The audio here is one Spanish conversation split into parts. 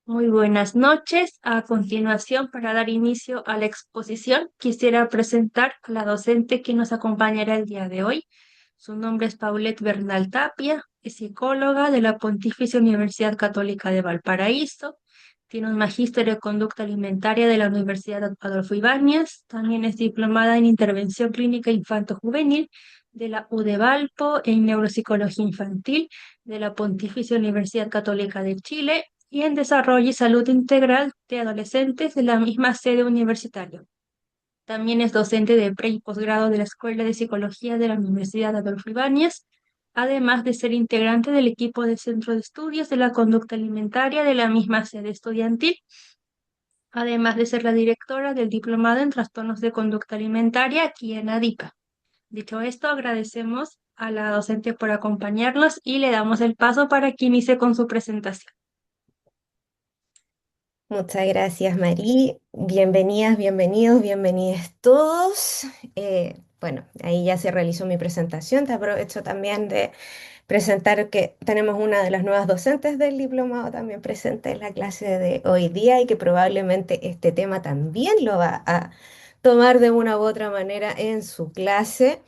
Muy buenas noches. A continuación, para dar inicio a la exposición, quisiera presentar a la docente que nos acompañará el día de hoy. Su nombre es Paulette Bernal Tapia, es psicóloga de la Pontificia Universidad Católica de Valparaíso. Tiene un magíster de conducta alimentaria de la Universidad Adolfo Ibáñez. También es diplomada en intervención clínica infanto-juvenil de la UDEVALPO en neuropsicología infantil de la Pontificia Universidad Católica de Chile y en Desarrollo y Salud Integral de Adolescentes de la misma sede universitaria. También es docente de pre y posgrado de la Escuela de Psicología de la Universidad Adolfo Ibáñez, además de ser integrante del equipo del Centro de Estudios de la Conducta Alimentaria de la misma sede estudiantil, además de ser la directora del Diplomado en Trastornos de Conducta Alimentaria aquí en ADIPA. Dicho esto, agradecemos a la docente por acompañarnos y le damos el paso para que inicie con su presentación. Muchas gracias, Marí. Bienvenidas, bienvenidos, bienvenidas todos. Bueno, ahí ya se realizó mi presentación. Te aprovecho también de presentar que tenemos una de las nuevas docentes del diplomado también presente en la clase de hoy día y que probablemente este tema también lo va a tomar de una u otra manera en su clase.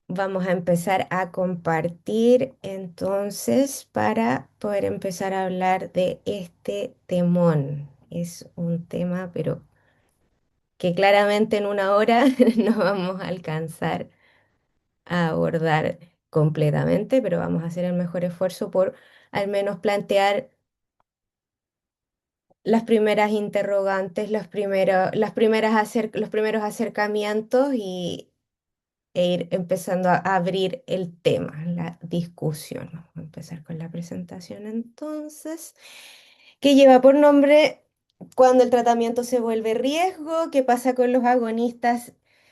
Vamos a empezar a compartir entonces para poder empezar a hablar de este temón. Es un tema, pero que claramente en una hora no vamos a alcanzar a abordar completamente, pero vamos a hacer el mejor esfuerzo por al menos plantear las primeras interrogantes, los primeros acercamientos e ir empezando a abrir el tema, la discusión. Vamos a empezar con la presentación entonces, que lleva por nombre Cuando el tratamiento se vuelve riesgo, qué pasa con los agonistas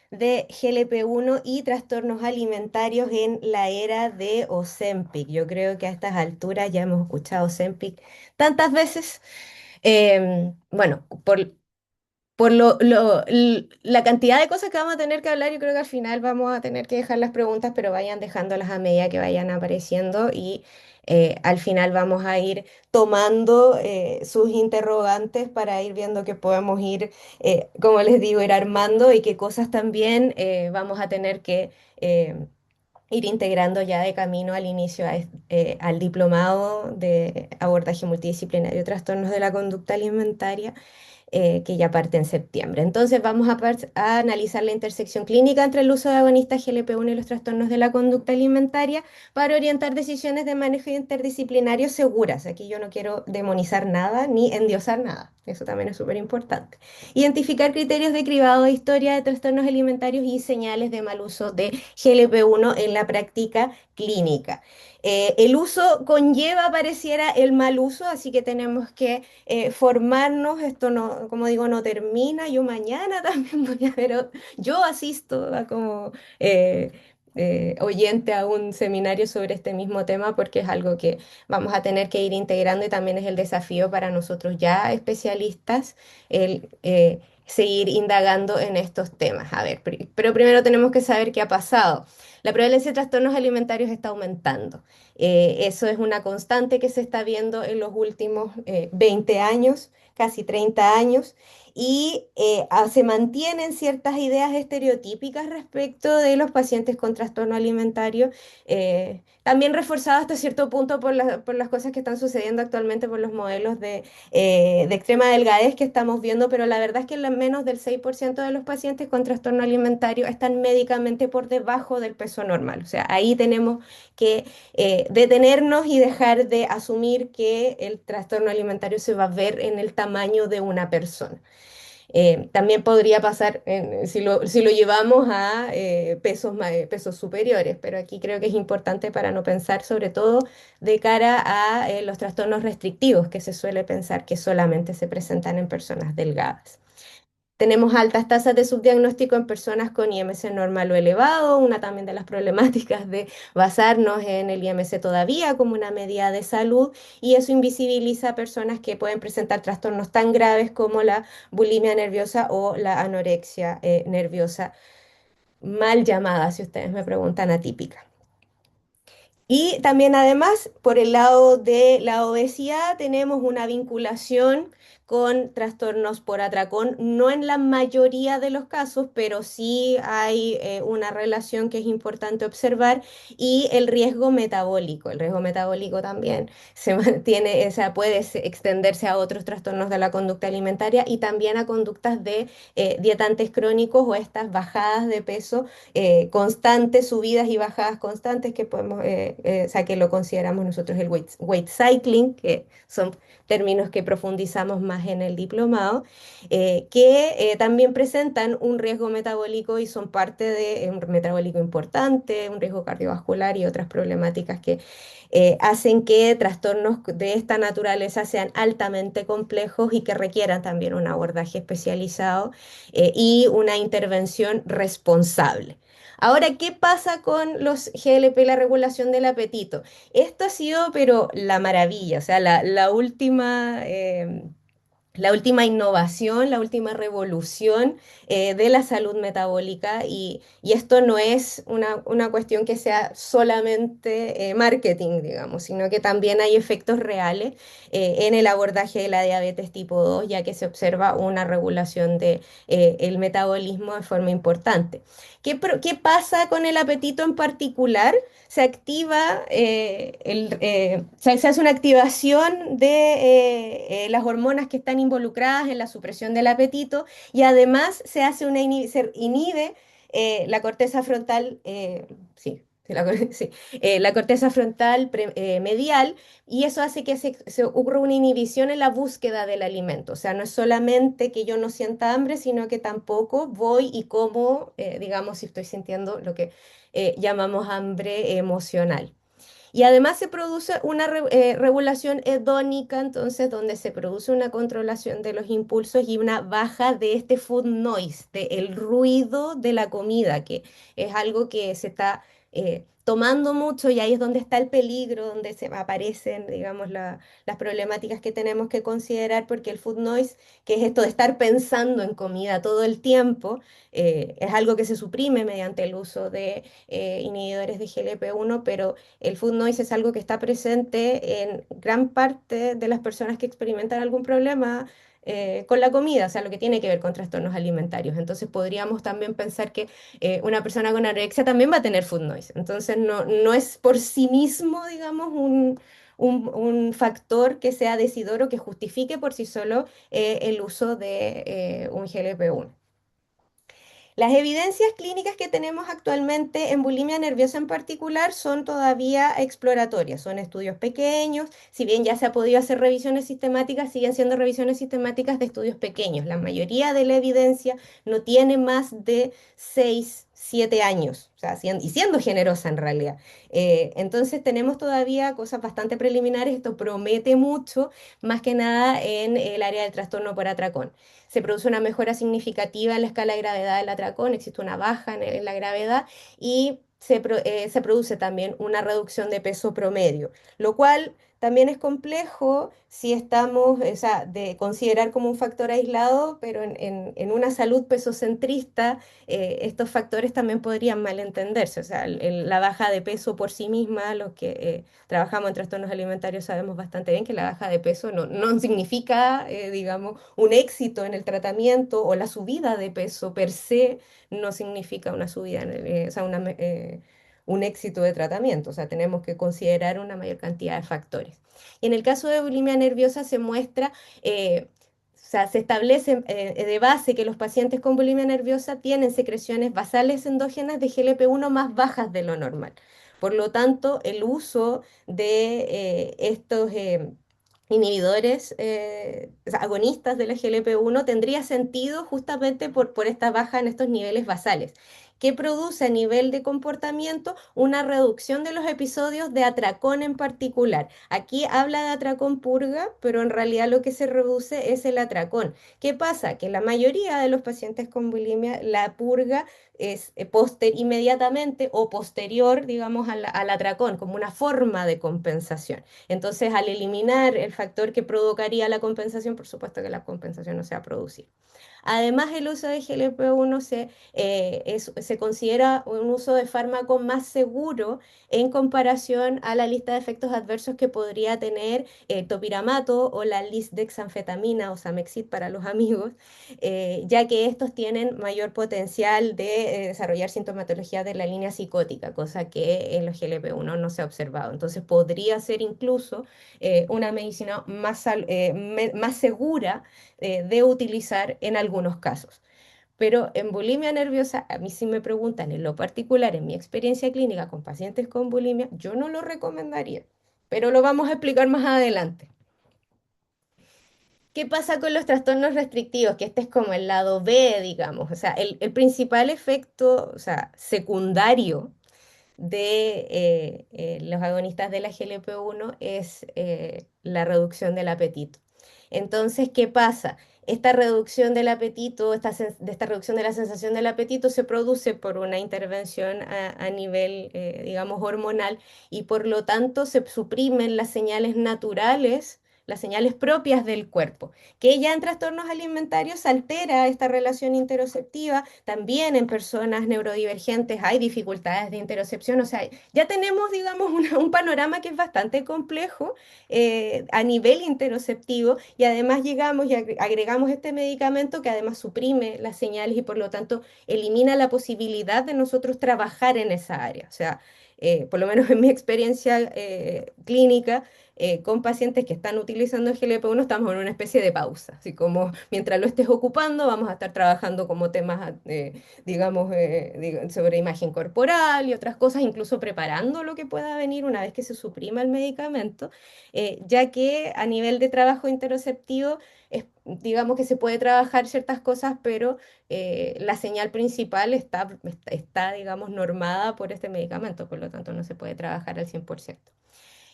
de GLP-1 y trastornos alimentarios en la era de Ozempic. Yo creo que a estas alturas ya hemos escuchado Ozempic tantas veces. Bueno, la cantidad de cosas que vamos a tener que hablar, yo creo que al final vamos a tener que dejar las preguntas, pero vayan dejándolas a medida que vayan apareciendo y al final vamos a ir tomando sus interrogantes para ir viendo que podemos ir, como les digo, ir armando y qué cosas también vamos a tener que ir integrando ya de camino al inicio al diplomado de abordaje multidisciplinario de trastornos de la conducta alimentaria que ya parte en septiembre. Entonces vamos a analizar la intersección clínica entre el uso de agonistas GLP-1 y los trastornos de la conducta alimentaria para orientar decisiones de manejo interdisciplinario seguras. Aquí yo no quiero demonizar nada ni endiosar nada. Eso también es súper importante. Identificar criterios de cribado de historia de trastornos alimentarios y señales de mal uso de GLP-1 en la práctica clínica. El uso conlleva, pareciera, el mal uso, así que tenemos que formarnos. Esto no, como digo, no termina. Yo mañana también voy a ver, yo asisto a como oyente a un seminario sobre este mismo tema porque es algo que vamos a tener que ir integrando y también es el desafío para nosotros ya especialistas el seguir indagando en estos temas. A ver, pero primero tenemos que saber qué ha pasado. La prevalencia de trastornos alimentarios está aumentando. Eso es una constante que se está viendo en los últimos 20 años, casi 30 años, y se mantienen ciertas ideas estereotípicas respecto de los pacientes con trastorno alimentario, también reforzado hasta cierto punto por las cosas que están sucediendo actualmente, por los modelos de extrema delgadez que estamos viendo, pero la verdad es que menos del 6% de los pacientes con trastorno alimentario están médicamente por debajo del peso normal. O sea, ahí tenemos que detenernos y dejar de asumir que el trastorno alimentario se va a ver en el tamaño de una persona. También podría pasar si lo llevamos a pesos superiores, pero aquí creo que es importante para no pensar sobre todo de cara a los trastornos restrictivos, que se suele pensar que solamente se presentan en personas delgadas. Tenemos altas tasas de subdiagnóstico en personas con IMC normal o elevado, una también de las problemáticas de basarnos en el IMC todavía como una medida de salud, y eso invisibiliza a personas que pueden presentar trastornos tan graves como la bulimia nerviosa o la anorexia nerviosa, mal llamada, si ustedes me preguntan, atípica. Y también además, por el lado de la obesidad, tenemos una vinculación con trastornos por atracón, no en la mayoría de los casos, pero sí hay una relación que es importante observar y el riesgo metabólico. El riesgo metabólico también se mantiene, o sea, puede extenderse a otros trastornos de la conducta alimentaria y también a conductas de dietantes crónicos o estas bajadas de peso constantes, subidas y bajadas constantes que podemos, o sea, que lo consideramos nosotros el weight cycling, que son términos que profundizamos más en el diplomado, que también presentan un riesgo metabólico y son parte de un metabólico importante, un riesgo cardiovascular y otras problemáticas que hacen que trastornos de esta naturaleza sean altamente complejos y que requieran también un abordaje especializado y una intervención responsable. Ahora, ¿qué pasa con los GLP, la regulación del apetito? Esto ha sido, pero la maravilla, o sea, la última innovación, la última revolución de la salud metabólica y esto no es una cuestión que sea solamente marketing, digamos, sino que también hay efectos reales en el abordaje de la diabetes tipo 2, ya que se observa una regulación de, el metabolismo de forma importante. ¿Qué pasa con el apetito en particular? Se activa, se hace una activación de las hormonas que están involucradas en la supresión del apetito y además se hace se inhibe la corteza frontal, sí, sí, la corteza frontal medial y eso hace que se ocurra una inhibición en la búsqueda del alimento. O sea, no es solamente que yo no sienta hambre, sino que tampoco voy y como, digamos, si estoy sintiendo lo que llamamos hambre emocional. Y además se produce una regulación hedónica, entonces, donde se produce una controlación de los impulsos y una baja de este food noise, del ruido de la comida, que es algo que se está tomando mucho y ahí es donde está el peligro, donde se aparecen, digamos, las problemáticas que tenemos que considerar, porque el food noise, que es esto de estar pensando en comida todo el tiempo, es algo que se suprime mediante el uso de inhibidores de GLP-1, pero el food noise es algo que está presente en gran parte de las personas que experimentan algún problema con la comida, o sea, lo que tiene que ver con trastornos alimentarios. Entonces podríamos también pensar que una persona con anorexia también va a tener food noise. Entonces no es por sí mismo, digamos, un factor que sea decidor o que justifique por sí solo el uso de un GLP-1. Las evidencias clínicas que tenemos actualmente en bulimia nerviosa en particular son todavía exploratorias, son estudios pequeños, si bien ya se ha podido hacer revisiones sistemáticas, siguen siendo revisiones sistemáticas de estudios pequeños. La mayoría de la evidencia no tiene más de 6, 7 años, o sea, y siendo generosa en realidad. Entonces tenemos todavía cosas bastante preliminares, esto promete mucho, más que nada en el área del trastorno por atracón. Se produce una mejora significativa en la escala de gravedad del atracón, existe una baja en la gravedad y se produce también una reducción de peso promedio, lo cual también es complejo si estamos, o sea, de considerar como un factor aislado, pero en una salud pesocentrista, estos factores también podrían malentenderse. O sea, la baja de peso por sí misma, los que trabajamos en trastornos alimentarios sabemos bastante bien que la baja de peso no significa, digamos, un éxito en el tratamiento o la subida de peso per se no significa una subida, o sea, un éxito de tratamiento. O sea, tenemos que considerar una mayor cantidad de factores. Y en el caso de bulimia nerviosa se muestra... o sea, se establece de base que los pacientes con bulimia nerviosa tienen secreciones basales endógenas de GLP-1 más bajas de lo normal. Por lo tanto, el uso de estos inhibidores o sea, agonistas de la GLP-1 tendría sentido justamente por esta baja en estos niveles basales, que produce a nivel de comportamiento una reducción de los episodios de atracón en particular. Aquí habla de atracón purga, pero en realidad lo que se reduce es el atracón. ¿Qué pasa? Que la mayoría de los pacientes con bulimia, la purga es inmediatamente o posterior, digamos, al atracón, como una forma de compensación. Entonces, al eliminar el factor que provocaría la compensación, por supuesto que la compensación no se va a producir. Además, el uso de GLP-1 se considera un uso de fármaco más seguro en comparación a la lista de efectos adversos que podría tener topiramato o la lisdexanfetamina o Samexit para los amigos, ya que estos tienen mayor potencial de desarrollar sintomatología de la línea psicótica, cosa que en los GLP-1 no se ha observado. Entonces podría ser incluso una medicina más segura de utilizar en algunos casos. Pero en bulimia nerviosa, a mí sí me preguntan en lo particular, en mi experiencia clínica con pacientes con bulimia, yo no lo recomendaría, pero lo vamos a explicar más adelante. ¿Qué pasa con los trastornos restrictivos? Que este es como el lado B, digamos. O sea, el principal efecto, o sea, secundario de los agonistas de la GLP-1 es la reducción del apetito. Entonces, ¿qué pasa? Esta reducción del apetito, esta reducción de la sensación del apetito se produce por una intervención a nivel, digamos, hormonal y por lo tanto se suprimen las señales naturales, las señales propias del cuerpo, que ya en trastornos alimentarios altera esta relación interoceptiva. También en personas neurodivergentes hay dificultades de interocepción, o sea, ya tenemos, digamos, un panorama que es bastante complejo a nivel interoceptivo y además llegamos y agregamos este medicamento que además suprime las señales y por lo tanto elimina la posibilidad de nosotros trabajar en esa área. O sea, por lo menos en mi experiencia clínica, con pacientes que están utilizando el GLP-1 estamos en una especie de pausa, así como mientras lo estés ocupando vamos a estar trabajando como temas, digamos, sobre imagen corporal y otras cosas, incluso preparando lo que pueda venir una vez que se suprima el medicamento, ya que a nivel de trabajo interoceptivo, digamos que se puede trabajar ciertas cosas, pero la señal principal está, digamos, normada por este medicamento, por lo tanto no se puede trabajar al 100%.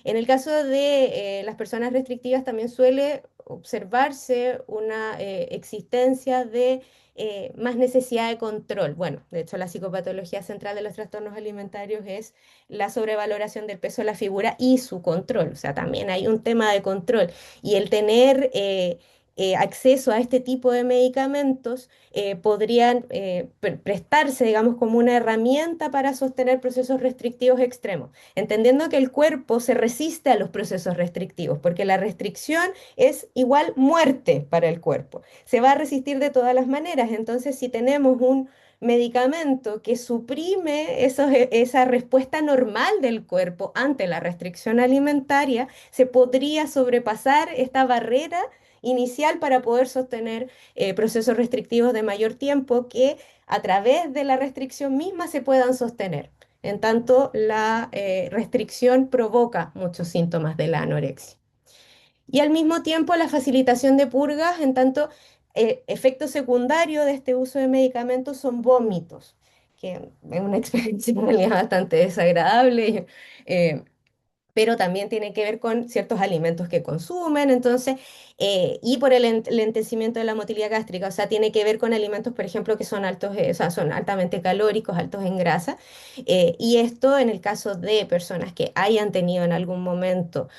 En el caso de las personas restrictivas también suele observarse una existencia de más necesidad de control. Bueno, de hecho la psicopatología central de los trastornos alimentarios es la sobrevaloración del peso de la figura y su control. O sea, también hay un tema de control. Y el tener acceso a este tipo de medicamentos podrían prestarse, digamos, como una herramienta para sostener procesos restrictivos extremos, entendiendo que el cuerpo se resiste a los procesos restrictivos, porque la restricción es igual muerte para el cuerpo. Se va a resistir de todas las maneras. Entonces, si tenemos un medicamento que suprime esa respuesta normal del cuerpo ante la restricción alimentaria, se podría sobrepasar esta barrera inicial para poder sostener procesos restrictivos de mayor tiempo que a través de la restricción misma se puedan sostener. En tanto, la restricción provoca muchos síntomas de la anorexia. Y al mismo tiempo, la facilitación de purgas, en tanto, efecto secundario de este uso de medicamentos son vómitos, que es una experiencia en realidad bastante desagradable. Pero también tiene que ver con ciertos alimentos que consumen, entonces, y por el lentecimiento de la motilidad gástrica, o sea, tiene que ver con alimentos, por ejemplo, que son altos, o sea, son altamente calóricos, altos en grasa, y esto en el caso de personas que hayan tenido en algún momento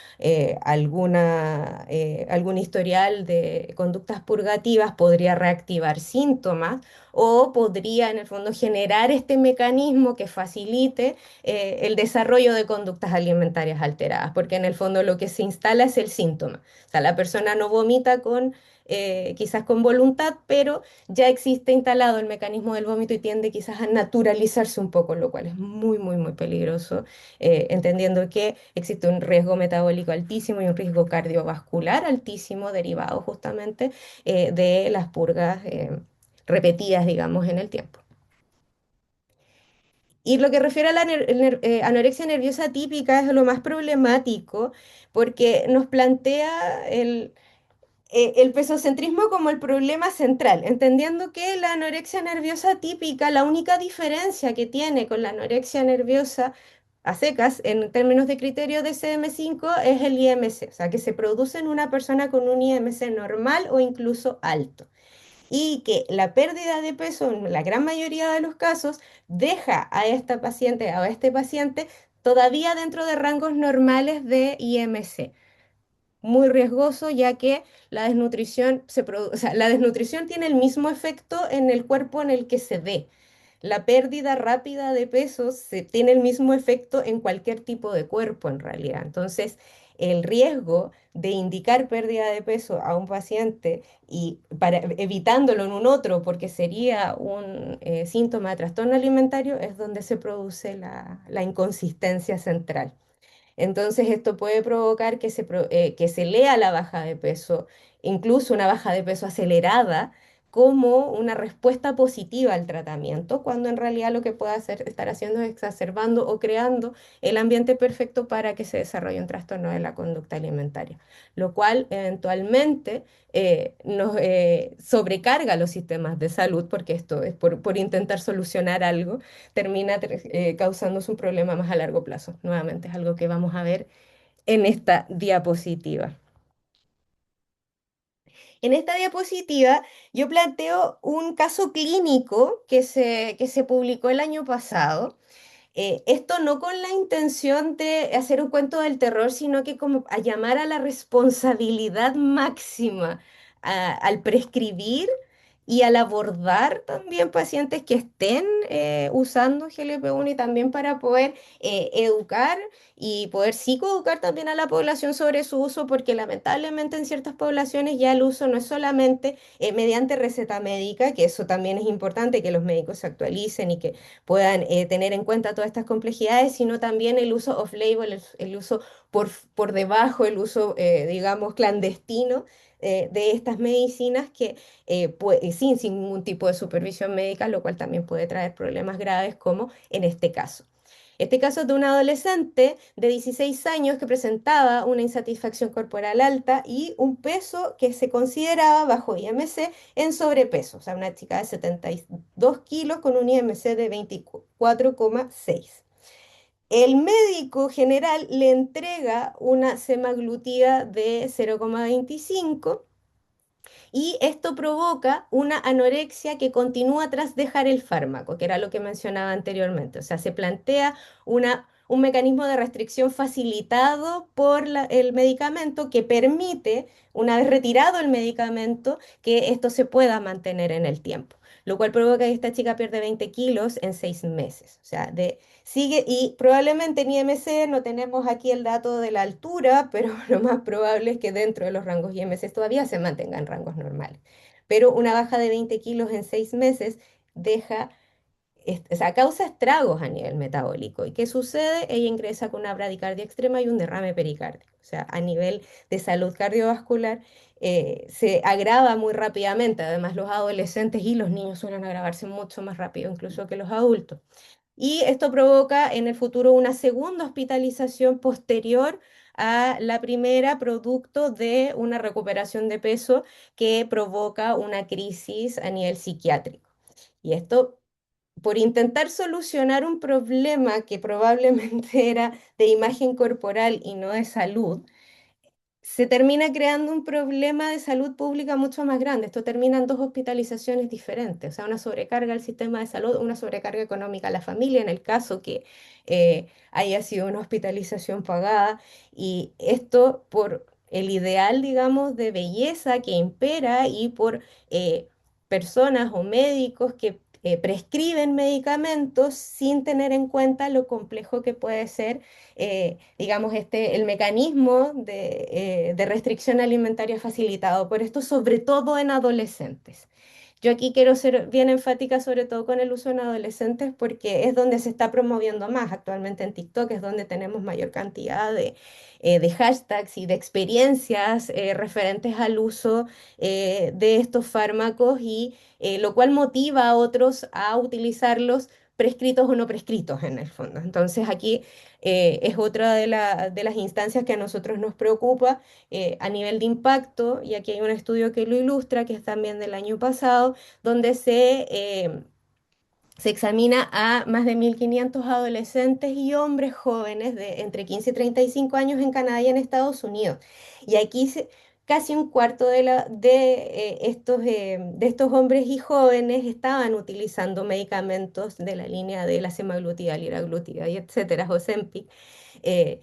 algún historial de conductas purgativas, podría reactivar síntomas o podría en el fondo generar este mecanismo que facilite el desarrollo de conductas alimentarias alteradas, porque en el fondo lo que se instala es el síntoma. O sea, la persona no vomita quizás con voluntad, pero ya existe instalado el mecanismo del vómito y tiende quizás a naturalizarse un poco, lo cual es muy, muy, muy peligroso, entendiendo que existe un riesgo metabólico altísimo y un riesgo cardiovascular altísimo derivado justamente de las purgas repetidas, digamos, en el tiempo. Y lo que refiere a la anorexia nerviosa típica es lo más problemático porque nos plantea el pesocentrismo como el problema central, entendiendo que la anorexia nerviosa típica, la única diferencia que tiene con la anorexia nerviosa a secas en términos de criterio de CM5 es el IMC, o sea, que se produce en una persona con un IMC normal o incluso alto y que la pérdida de peso en la gran mayoría de los casos deja a esta paciente o a este paciente todavía dentro de rangos normales de IMC. muy riesgoso, ya que la desnutrición o sea, la desnutrición tiene el mismo efecto en el cuerpo en el que se ve. La pérdida rápida de peso tiene el mismo efecto en cualquier tipo de cuerpo en realidad. Entonces, el riesgo de indicar pérdida de peso a un paciente y evitándolo en un otro porque sería un síntoma de trastorno alimentario es donde se produce la inconsistencia central. Entonces, esto puede provocar que se lea la baja de peso, incluso una baja de peso acelerada, como una respuesta positiva al tratamiento, cuando en realidad lo que puede estar haciendo es exacerbando o creando el ambiente perfecto para que se desarrolle un trastorno de la conducta alimentaria, lo cual eventualmente nos sobrecarga los sistemas de salud, porque esto es por intentar solucionar algo termina causándose un problema más a largo plazo. Nuevamente es algo que vamos a ver en esta diapositiva. En esta diapositiva yo planteo un caso clínico que se publicó el año pasado. Esto no con la intención de hacer un cuento del terror, sino que como a llamar a la responsabilidad máxima al prescribir y al abordar también pacientes que estén usando GLP-1 y también para poder educar y poder psicoeducar también a la población sobre su uso, porque lamentablemente en ciertas poblaciones ya el uso no es solamente mediante receta médica, que eso también es importante, que los médicos se actualicen y que puedan tener en cuenta todas estas complejidades, sino también el uso off-label, el uso por debajo, el uso, digamos, clandestino de estas medicinas que sin ningún tipo de supervisión médica, lo cual también puede traer problemas graves como en este caso. Este caso es de un adolescente de 16 años que presentaba una insatisfacción corporal alta y un peso que se consideraba bajo IMC en sobrepeso, o sea, una chica de 72 kilos con un IMC de 24,6. El médico general le entrega una semaglutida de 0,25 y esto provoca una anorexia que continúa tras dejar el fármaco, que era lo que mencionaba anteriormente. O sea, se plantea un mecanismo de restricción facilitado por el medicamento que permite, una vez retirado el medicamento, que esto se pueda mantener en el tiempo, lo cual provoca que esta chica pierde 20 kilos en 6 meses. O sea, sigue y probablemente en IMC no tenemos aquí el dato de la altura, pero lo más probable es que dentro de los rangos IMC todavía se mantengan rangos normales. Pero una baja de 20 kilos en 6 meses deja, o sea, causa estragos a nivel metabólico. ¿Y qué sucede? Ella ingresa con una bradicardia extrema y un derrame pericárdico. O sea, a nivel de salud cardiovascular se agrava muy rápidamente. Además, los adolescentes y los niños suelen agravarse mucho más rápido incluso que los adultos. Y esto provoca en el futuro una segunda hospitalización posterior a la primera, producto de una recuperación de peso que provoca una crisis a nivel psiquiátrico. Y esto por intentar solucionar un problema que probablemente era de imagen corporal y no de salud, se termina creando un problema de salud pública mucho más grande. Esto termina en dos hospitalizaciones diferentes, o sea, una sobrecarga al sistema de salud, una sobrecarga económica a la familia, en el caso que haya sido una hospitalización pagada, y esto por el ideal, digamos, de belleza que impera y por personas o médicos que prescriben medicamentos sin tener en cuenta lo complejo que puede ser digamos, el mecanismo de restricción alimentaria facilitado por esto, sobre todo en adolescentes. Yo aquí quiero ser bien enfática sobre todo con el uso en adolescentes porque es donde se está promoviendo más. Actualmente en TikTok es donde tenemos mayor cantidad de hashtags y de experiencias referentes al uso de estos fármacos y lo cual motiva a otros a utilizarlos prescritos o no prescritos en el fondo. Entonces aquí es otra de las instancias que a nosotros nos preocupa a nivel de impacto, y aquí hay un estudio que lo ilustra, que es también del año pasado, donde se examina a más de 1.500 adolescentes y hombres jóvenes de entre 15 y 35 años en Canadá y en Estados Unidos. Y aquí casi un cuarto de estos hombres y jóvenes estaban utilizando medicamentos de la línea de la semaglutida, liraglutida y etcétera, Ozempic,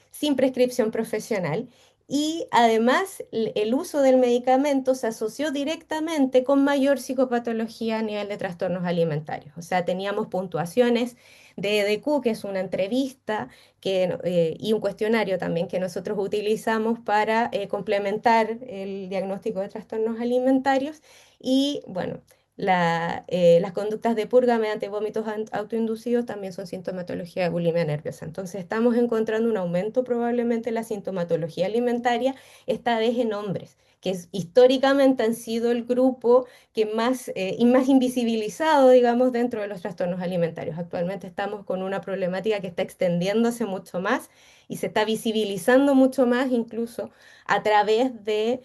sin prescripción profesional. Y además el uso del medicamento se asoció directamente con mayor psicopatología a nivel de trastornos alimentarios. O sea, teníamos puntuaciones de EDQ, que es una entrevista y un cuestionario también que nosotros utilizamos para complementar el diagnóstico de trastornos alimentarios. Y bueno, las conductas de purga mediante vómitos autoinducidos también son sintomatología de bulimia nerviosa. Entonces estamos encontrando un aumento probablemente en la sintomatología alimentaria, esta vez en hombres, que históricamente han sido el grupo que más, y más invisibilizado, digamos, dentro de los trastornos alimentarios. Actualmente estamos con una problemática que está extendiéndose mucho más y se está visibilizando mucho más incluso a través de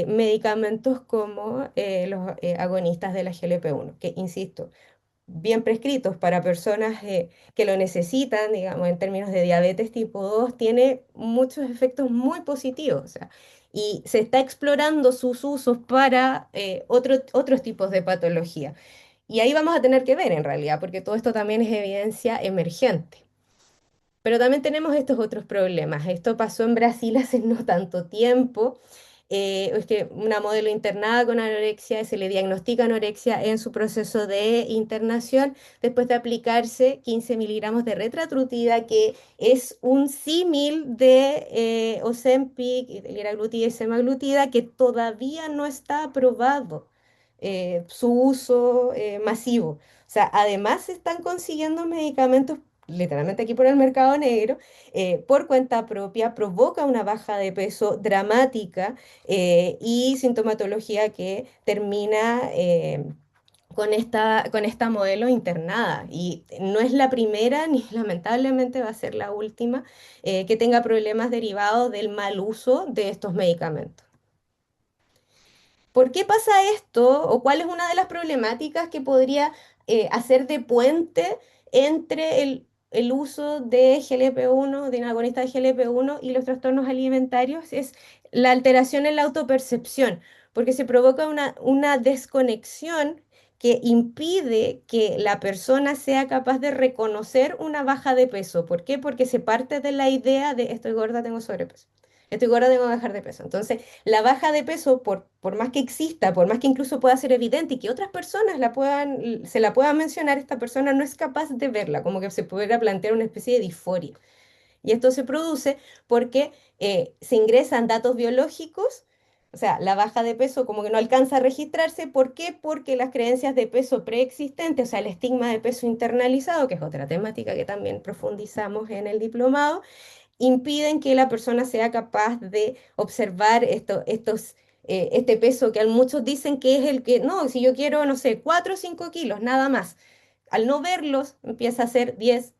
medicamentos como los agonistas de la GLP-1, que, insisto, bien prescritos para personas que lo necesitan, digamos, en términos de diabetes tipo 2 tiene muchos efectos muy positivos. O sea, y se está explorando sus usos para otros tipos de patología. Y ahí vamos a tener que ver en realidad, porque todo esto también es evidencia emergente. Pero también tenemos estos otros problemas. Esto pasó en Brasil hace no tanto tiempo. Es que una modelo internada con anorexia se le diagnostica anorexia en su proceso de internación después de aplicarse 15 miligramos de retratrutida, que es un símil de Ozempic, liraglutida y semaglutida, que todavía no está aprobado su uso masivo. O sea, además se están consiguiendo medicamentos literalmente aquí por el mercado negro, por cuenta propia, provoca una baja de peso dramática y sintomatología que termina con esta modelo internada. Y no es la primera, ni lamentablemente va a ser la última, que tenga problemas derivados del mal uso de estos medicamentos. ¿Por qué pasa esto? ¿O cuál es una de las problemáticas que podría hacer de puente entre el uso de GLP-1, de un agonista de GLP-1 y los trastornos alimentarios? Es la alteración en la autopercepción, porque se provoca una desconexión que impide que la persona sea capaz de reconocer una baja de peso. ¿Por qué? Porque se parte de la idea de estoy gorda, tengo sobrepeso. Estoy gorda, tengo que bajar de peso. Entonces, la baja de peso, por más que exista, por más que incluso pueda ser evidente y que otras personas se la puedan mencionar, esta persona no es capaz de verla, como que se pudiera plantear una especie de disforia. Y esto se produce porque se ingresan datos biológicos, o sea, la baja de peso como que no alcanza a registrarse. ¿Por qué? Porque las creencias de peso preexistentes, o sea, el estigma de peso internalizado, que es otra temática que también profundizamos en el diplomado, impiden que la persona sea capaz de observar este peso que muchos dicen que es el que, no, si yo quiero, no sé, 4 o 5 kilos, nada más. Al no verlos, empieza a ser 10,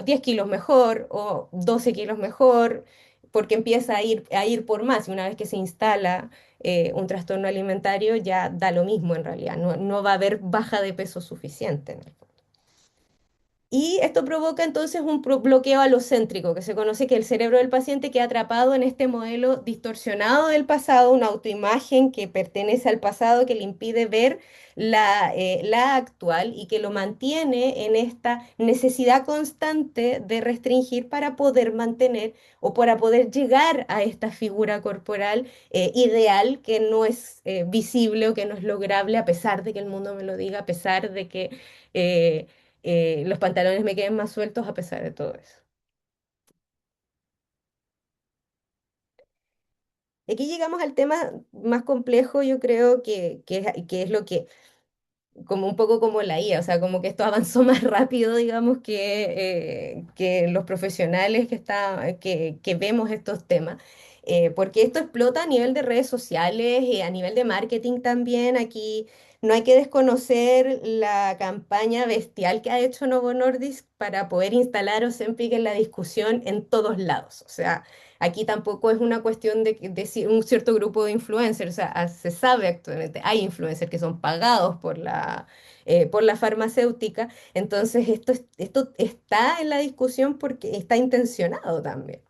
10 kilos mejor o 12 kilos mejor, porque empieza a ir por más. Y una vez que se instala un trastorno alimentario, ya da lo mismo en realidad, no va a haber baja de peso suficiente, ¿no? Y esto provoca entonces un bloqueo alocéntrico, que se conoce que el cerebro del paciente queda atrapado en este modelo distorsionado del pasado, una autoimagen que pertenece al pasado, que le impide ver la actual y que lo mantiene en esta necesidad constante de restringir para poder mantener o para poder llegar a esta figura corporal ideal que no es visible o que no es lograble a pesar de que el mundo me lo diga, a pesar de que... eh, los pantalones me queden más sueltos a pesar de todo eso. Aquí llegamos al tema más complejo, yo creo que es lo que, como un poco como la IA, o sea, como que esto avanzó más rápido, digamos, que los profesionales que vemos estos temas. Porque esto explota a nivel de redes sociales y a nivel de marketing también. Aquí no hay que desconocer la campaña bestial que ha hecho Novo Nordisk para poder instalar Ozempic en la discusión en todos lados. O sea, aquí tampoco es una cuestión de un cierto grupo de influencers, o sea, se sabe actualmente, hay influencers que son pagados por la farmacéutica, entonces esto está en la discusión porque está intencionado también.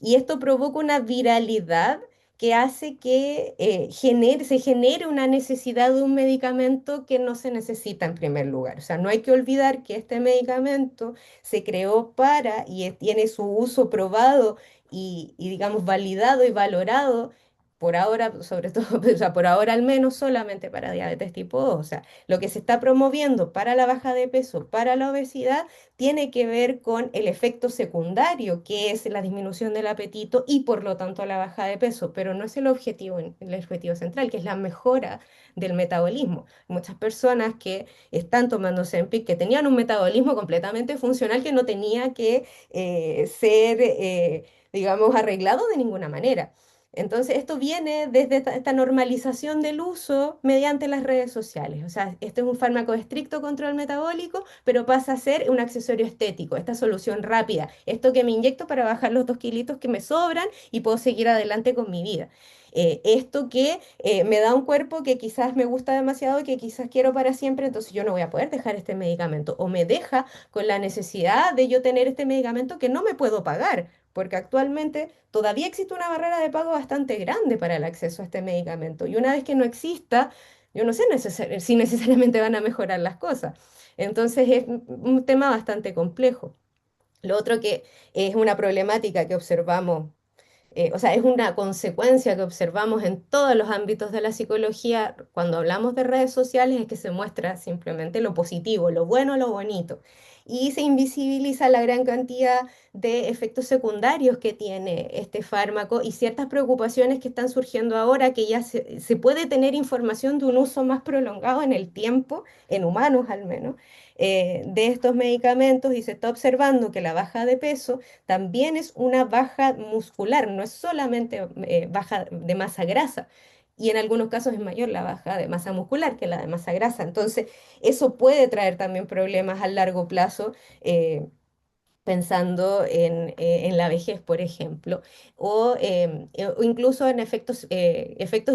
Y esto provoca una viralidad que hace que se genere una necesidad de un medicamento que no se necesita en primer lugar. O sea, no hay que olvidar que este medicamento se creó para y tiene su uso probado y, digamos, validado y valorado por ahora, sobre todo, o sea, por ahora al menos solamente para diabetes tipo 2. O sea, lo que se está promoviendo para la baja de peso, para la obesidad, tiene que ver con el efecto secundario, que es la disminución del apetito y por lo tanto la baja de peso, pero no es el objetivo central, que es la mejora del metabolismo. Muchas personas que están tomando Ozempic, que tenían un metabolismo completamente funcional que no tenía que ser, digamos, arreglado de ninguna manera. Entonces, esto viene desde esta normalización del uso mediante las redes sociales. O sea, este es un fármaco de estricto control metabólico, pero pasa a ser un accesorio estético, esta solución rápida, esto que me inyecto para bajar los 2 kilitos que me sobran y puedo seguir adelante con mi vida. Esto que me da un cuerpo que quizás me gusta demasiado y que quizás quiero para siempre, entonces yo no voy a poder dejar este medicamento. O me deja con la necesidad de yo tener este medicamento que no me puedo pagar, porque actualmente todavía existe una barrera de pago bastante grande para el acceso a este medicamento. Y una vez que no exista, yo no sé si necesariamente van a mejorar las cosas. Entonces es un tema bastante complejo. Lo otro que es una problemática que observamos, o sea, es una consecuencia que observamos en todos los ámbitos de la psicología cuando hablamos de redes sociales, es que se muestra simplemente lo positivo, lo bueno, lo bonito. Y se invisibiliza la gran cantidad de efectos secundarios que tiene este fármaco y ciertas preocupaciones que están surgiendo ahora, que ya se puede tener información de un uso más prolongado en el tiempo, en humanos al menos, de estos medicamentos, y se está observando que la baja de peso también es una baja muscular, no es solamente baja de masa grasa. Y en algunos casos es mayor la baja de masa muscular que la de masa grasa. Entonces, eso puede traer también problemas a largo plazo. Pensando en la vejez, por ejemplo, o incluso en efectos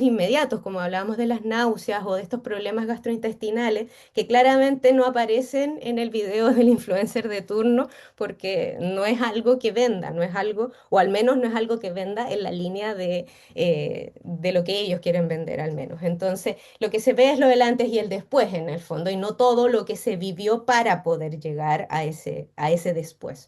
inmediatos, como hablábamos de las náuseas o de estos problemas gastrointestinales, que claramente no aparecen en el video del influencer de turno, porque no es algo que venda, no es algo, o al menos no es algo que venda en la línea de lo que ellos quieren vender, al menos. Entonces, lo que se ve es lo del antes y el después, en el fondo, y no todo lo que se vivió para poder llegar a ese después.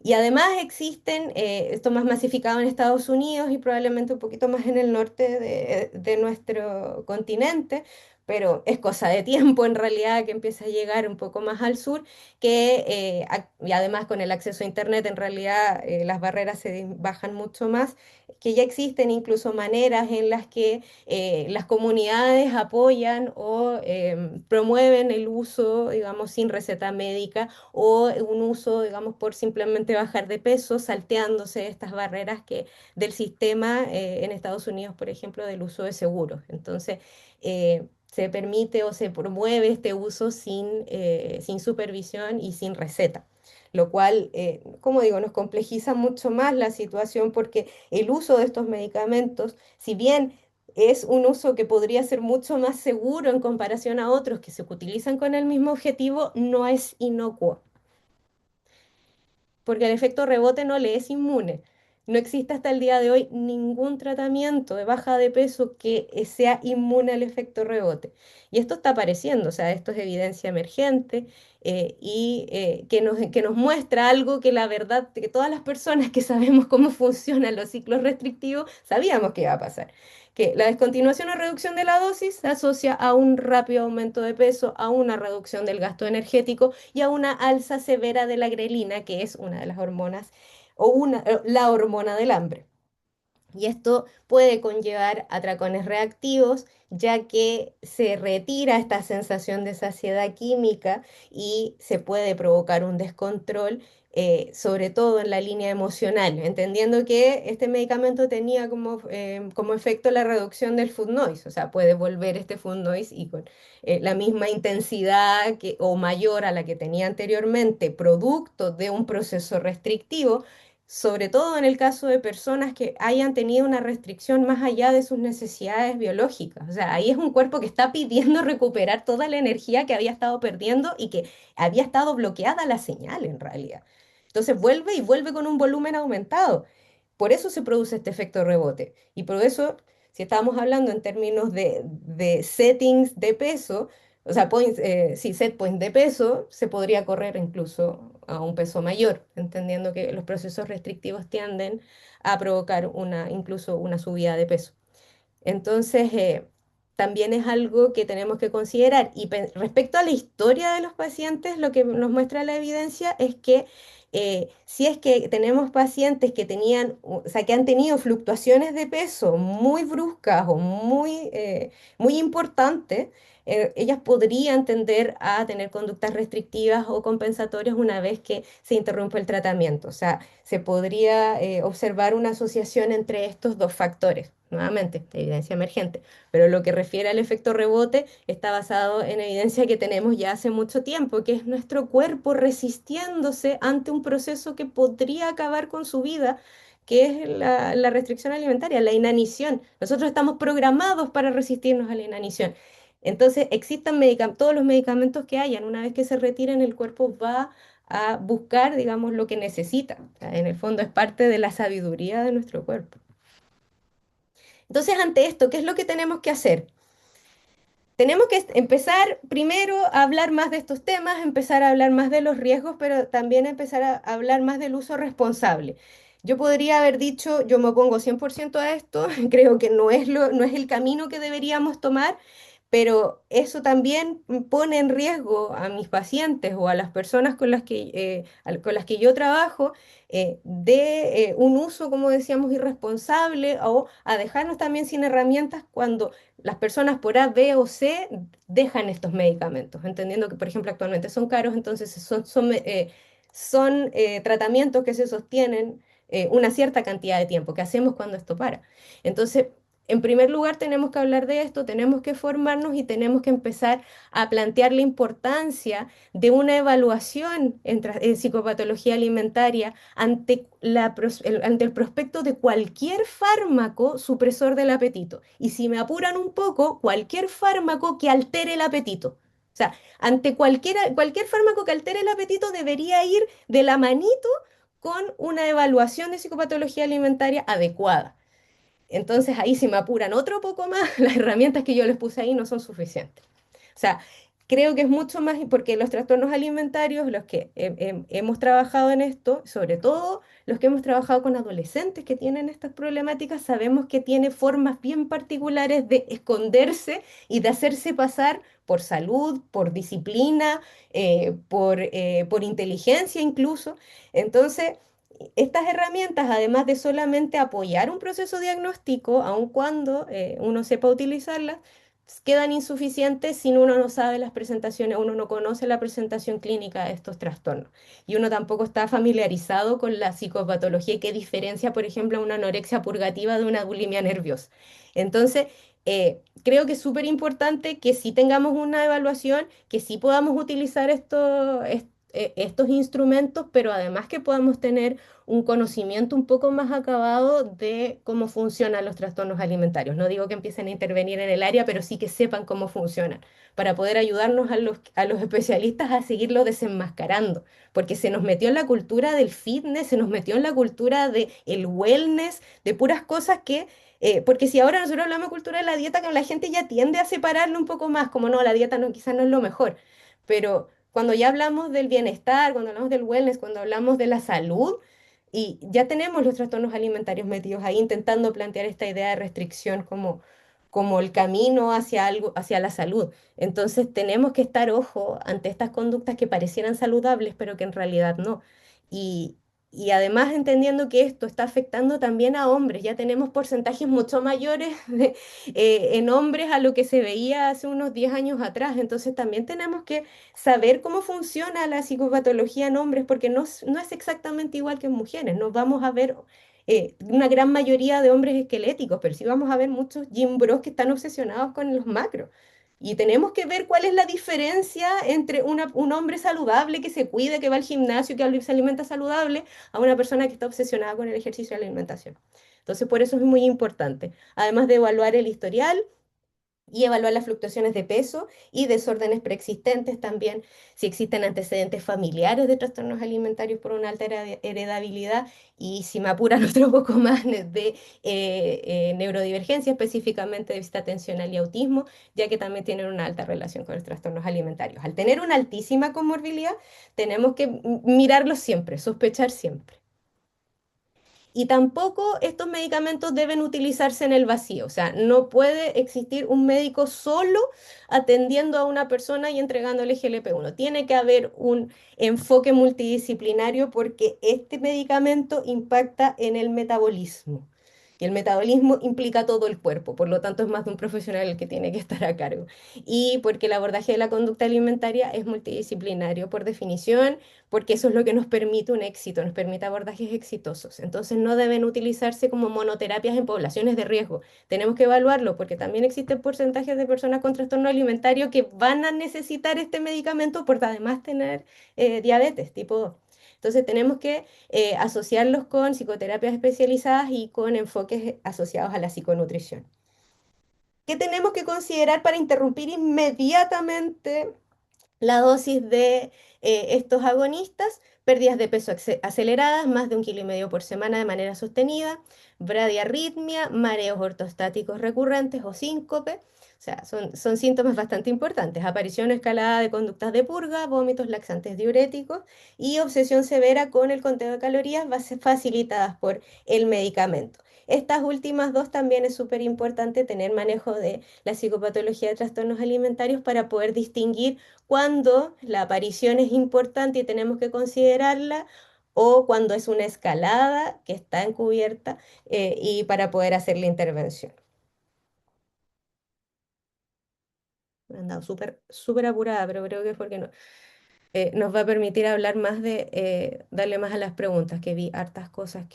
Y además existen, esto más masificado en Estados Unidos y probablemente un poquito más en el norte de nuestro continente, pero es cosa de tiempo en realidad que empiece a llegar un poco más al sur, y además con el acceso a Internet en realidad las barreras se bajan mucho más, que ya existen incluso maneras en las que las comunidades apoyan o promueven el uso, digamos, sin receta médica o un uso, digamos, por simplemente bajar de peso, salteándose estas barreras del sistema en Estados Unidos, por ejemplo, del uso de seguros. Entonces, se permite o se promueve este uso sin supervisión y sin receta. Lo cual, como digo, nos complejiza mucho más la situación porque el uso de estos medicamentos, si bien es un uso que podría ser mucho más seguro en comparación a otros que se utilizan con el mismo objetivo, no es inocuo, porque el efecto rebote no le es inmune. No existe hasta el día de hoy ningún tratamiento de baja de peso que sea inmune al efecto rebote. Y esto está apareciendo, o sea, esto es evidencia emergente que nos muestra algo que la verdad, que todas las personas que sabemos cómo funcionan los ciclos restrictivos, sabíamos que iba a pasar. Que la descontinuación o reducción de la dosis se asocia a un rápido aumento de peso, a una reducción del gasto energético y a una alza severa de la grelina, que es una de las hormonas la hormona del hambre. Y esto puede conllevar atracones reactivos, ya que se retira esta sensación de saciedad química y se puede provocar un descontrol, sobre todo en la línea emocional, entendiendo que este medicamento tenía como efecto la reducción del food noise, o sea, puede volver este food noise y con la misma intensidad o mayor a la que tenía anteriormente, producto de un proceso restrictivo, sobre todo en el caso de personas que hayan tenido una restricción más allá de sus necesidades biológicas. O sea, ahí es un cuerpo que está pidiendo recuperar toda la energía que había estado perdiendo y que había estado bloqueada la señal en realidad. Entonces vuelve y vuelve con un volumen aumentado. Por eso se produce este efecto rebote. Y por eso, si estamos hablando en términos de settings de peso, o sea, sí, set points de peso, se podría correr incluso a un peso mayor, entendiendo que los procesos restrictivos tienden a provocar incluso una subida de peso. Entonces, también es algo que tenemos que considerar. Y respecto a la historia de los pacientes, lo que nos muestra la evidencia es que si es que tenemos pacientes que tenían, o sea, que han tenido fluctuaciones de peso muy bruscas o muy importantes, ellas podrían tender a tener conductas restrictivas o compensatorias una vez que se interrumpe el tratamiento. O sea, se podría observar una asociación entre estos dos factores. Nuevamente, evidencia emergente, pero lo que refiere al efecto rebote está basado en evidencia que tenemos ya hace mucho tiempo, que es nuestro cuerpo resistiéndose ante un proceso que podría acabar con su vida, que es la restricción alimentaria, la inanición. Nosotros estamos programados para resistirnos a la inanición. Entonces, existan todos los medicamentos que hayan, una vez que se retiren, el cuerpo va a buscar, digamos, lo que necesita. O sea, en el fondo es parte de la sabiduría de nuestro cuerpo. Entonces, ante esto, ¿qué es lo que tenemos que hacer? Tenemos que empezar primero a hablar más de estos temas, empezar a hablar más de los riesgos, pero también empezar a hablar más del uso responsable. Yo podría haber dicho, yo me opongo 100% a esto, creo que no es el camino que deberíamos tomar, pero eso también pone en riesgo a mis pacientes o a las personas con las que yo trabajo de un uso, como decíamos, irresponsable o a dejarnos también sin herramientas cuando las personas por A, B o C dejan estos medicamentos, entendiendo que, por ejemplo, actualmente son caros, entonces son tratamientos que se sostienen una cierta cantidad de tiempo. ¿Qué hacemos cuando esto para? Entonces, en primer lugar, tenemos que hablar de esto, tenemos que formarnos y tenemos que empezar a plantear la importancia de una evaluación en psicopatología alimentaria ante el prospecto de cualquier fármaco supresor del apetito. Y si me apuran un poco, cualquier fármaco que altere el apetito. O sea, ante cualquier fármaco que altere el apetito debería ir de la manito con una evaluación de psicopatología alimentaria adecuada. Entonces ahí si me apuran otro poco más, las herramientas que yo les puse ahí no son suficientes. O sea, creo que es mucho más, porque los trastornos alimentarios, los que hemos trabajado en esto, sobre todo los que hemos trabajado con adolescentes que tienen estas problemáticas, sabemos que tiene formas bien particulares de esconderse y de hacerse pasar por salud, por disciplina, por inteligencia incluso. Entonces, estas herramientas, además de solamente apoyar un proceso diagnóstico, aun cuando uno sepa utilizarlas, quedan insuficientes si uno no sabe las presentaciones, uno no conoce la presentación clínica de estos trastornos. Y uno tampoco está familiarizado con la psicopatología y qué diferencia, por ejemplo, una anorexia purgativa de una bulimia nerviosa. Entonces, creo que es súper importante que sí tengamos una evaluación, que sí podamos utilizar estos instrumentos, pero además que podamos tener un conocimiento un poco más acabado de cómo funcionan los trastornos alimentarios. No digo que empiecen a intervenir en el área, pero sí que sepan cómo funcionan, para poder ayudarnos a los especialistas a seguirlo desenmascarando, porque se nos metió en la cultura del fitness, se nos metió en la cultura del wellness, de puras cosas que... porque si ahora nosotros hablamos de cultura de la dieta, que la gente ya tiende a separarlo un poco más, como no, la dieta no, quizás no es lo mejor, pero cuando ya hablamos del bienestar, cuando hablamos del wellness, cuando hablamos de la salud, y ya tenemos los trastornos alimentarios metidos ahí intentando plantear esta idea de restricción como el camino hacia algo, hacia la salud. Entonces tenemos que estar ojo ante estas conductas que parecieran saludables, pero que en realidad no. Y, y además entendiendo que esto está afectando también a hombres, ya tenemos porcentajes mucho mayores en hombres a lo que se veía hace unos 10 años atrás. Entonces también tenemos que saber cómo funciona la psicopatología en hombres, porque no es exactamente igual que en mujeres. No vamos a ver una gran mayoría de hombres esqueléticos, pero sí vamos a ver muchos gym bros que están obsesionados con los macros. Y tenemos que ver cuál es la diferencia entre un hombre saludable que se cuida, que va al gimnasio, que se alimenta saludable, a una persona que está obsesionada con el ejercicio y la alimentación. Entonces, por eso es muy importante. Además de evaluar el historial, y evaluar las fluctuaciones de peso y desórdenes preexistentes también, si existen antecedentes familiares de trastornos alimentarios por una alta heredabilidad y si me apuran otro poco más de neurodivergencia, específicamente déficit atencional y autismo, ya que también tienen una alta relación con los trastornos alimentarios. Al tener una altísima comorbilidad, tenemos que mirarlos siempre, sospechar siempre. Y tampoco estos medicamentos deben utilizarse en el vacío, o sea, no puede existir un médico solo atendiendo a una persona y entregándole GLP-1. Tiene que haber un enfoque multidisciplinario porque este medicamento impacta en el metabolismo. Y el metabolismo implica todo el cuerpo, por lo tanto es más de un profesional el que tiene que estar a cargo. Y porque el abordaje de la conducta alimentaria es multidisciplinario por definición, porque eso es lo que nos permite un éxito, nos permite abordajes exitosos. Entonces no deben utilizarse como monoterapias en poblaciones de riesgo. Tenemos que evaluarlo porque también existen porcentajes de personas con trastorno alimentario que van a necesitar este medicamento por además tener diabetes tipo 2. Entonces tenemos que asociarlos con psicoterapias especializadas y con enfoques asociados a la psiconutrición. ¿Qué tenemos que considerar para interrumpir inmediatamente la dosis de estos agonistas? Pérdidas de peso aceleradas, más de 1,5 kg por semana de manera sostenida, bradiarritmia, mareos ortostáticos recurrentes o síncope. O sea, son síntomas bastante importantes. Aparición o escalada de conductas de purga, vómitos laxantes diuréticos y obsesión severa con el conteo de calorías facilitadas por el medicamento. Estas últimas dos también es súper importante tener manejo de la psicopatología de trastornos alimentarios para poder distinguir cuando la aparición es importante y tenemos que considerarla, o cuando es una escalada que está encubierta y para poder hacer la intervención. Me he andado súper apurada, pero creo que es porque no, nos va a permitir hablar más darle más a las preguntas, que vi hartas cosas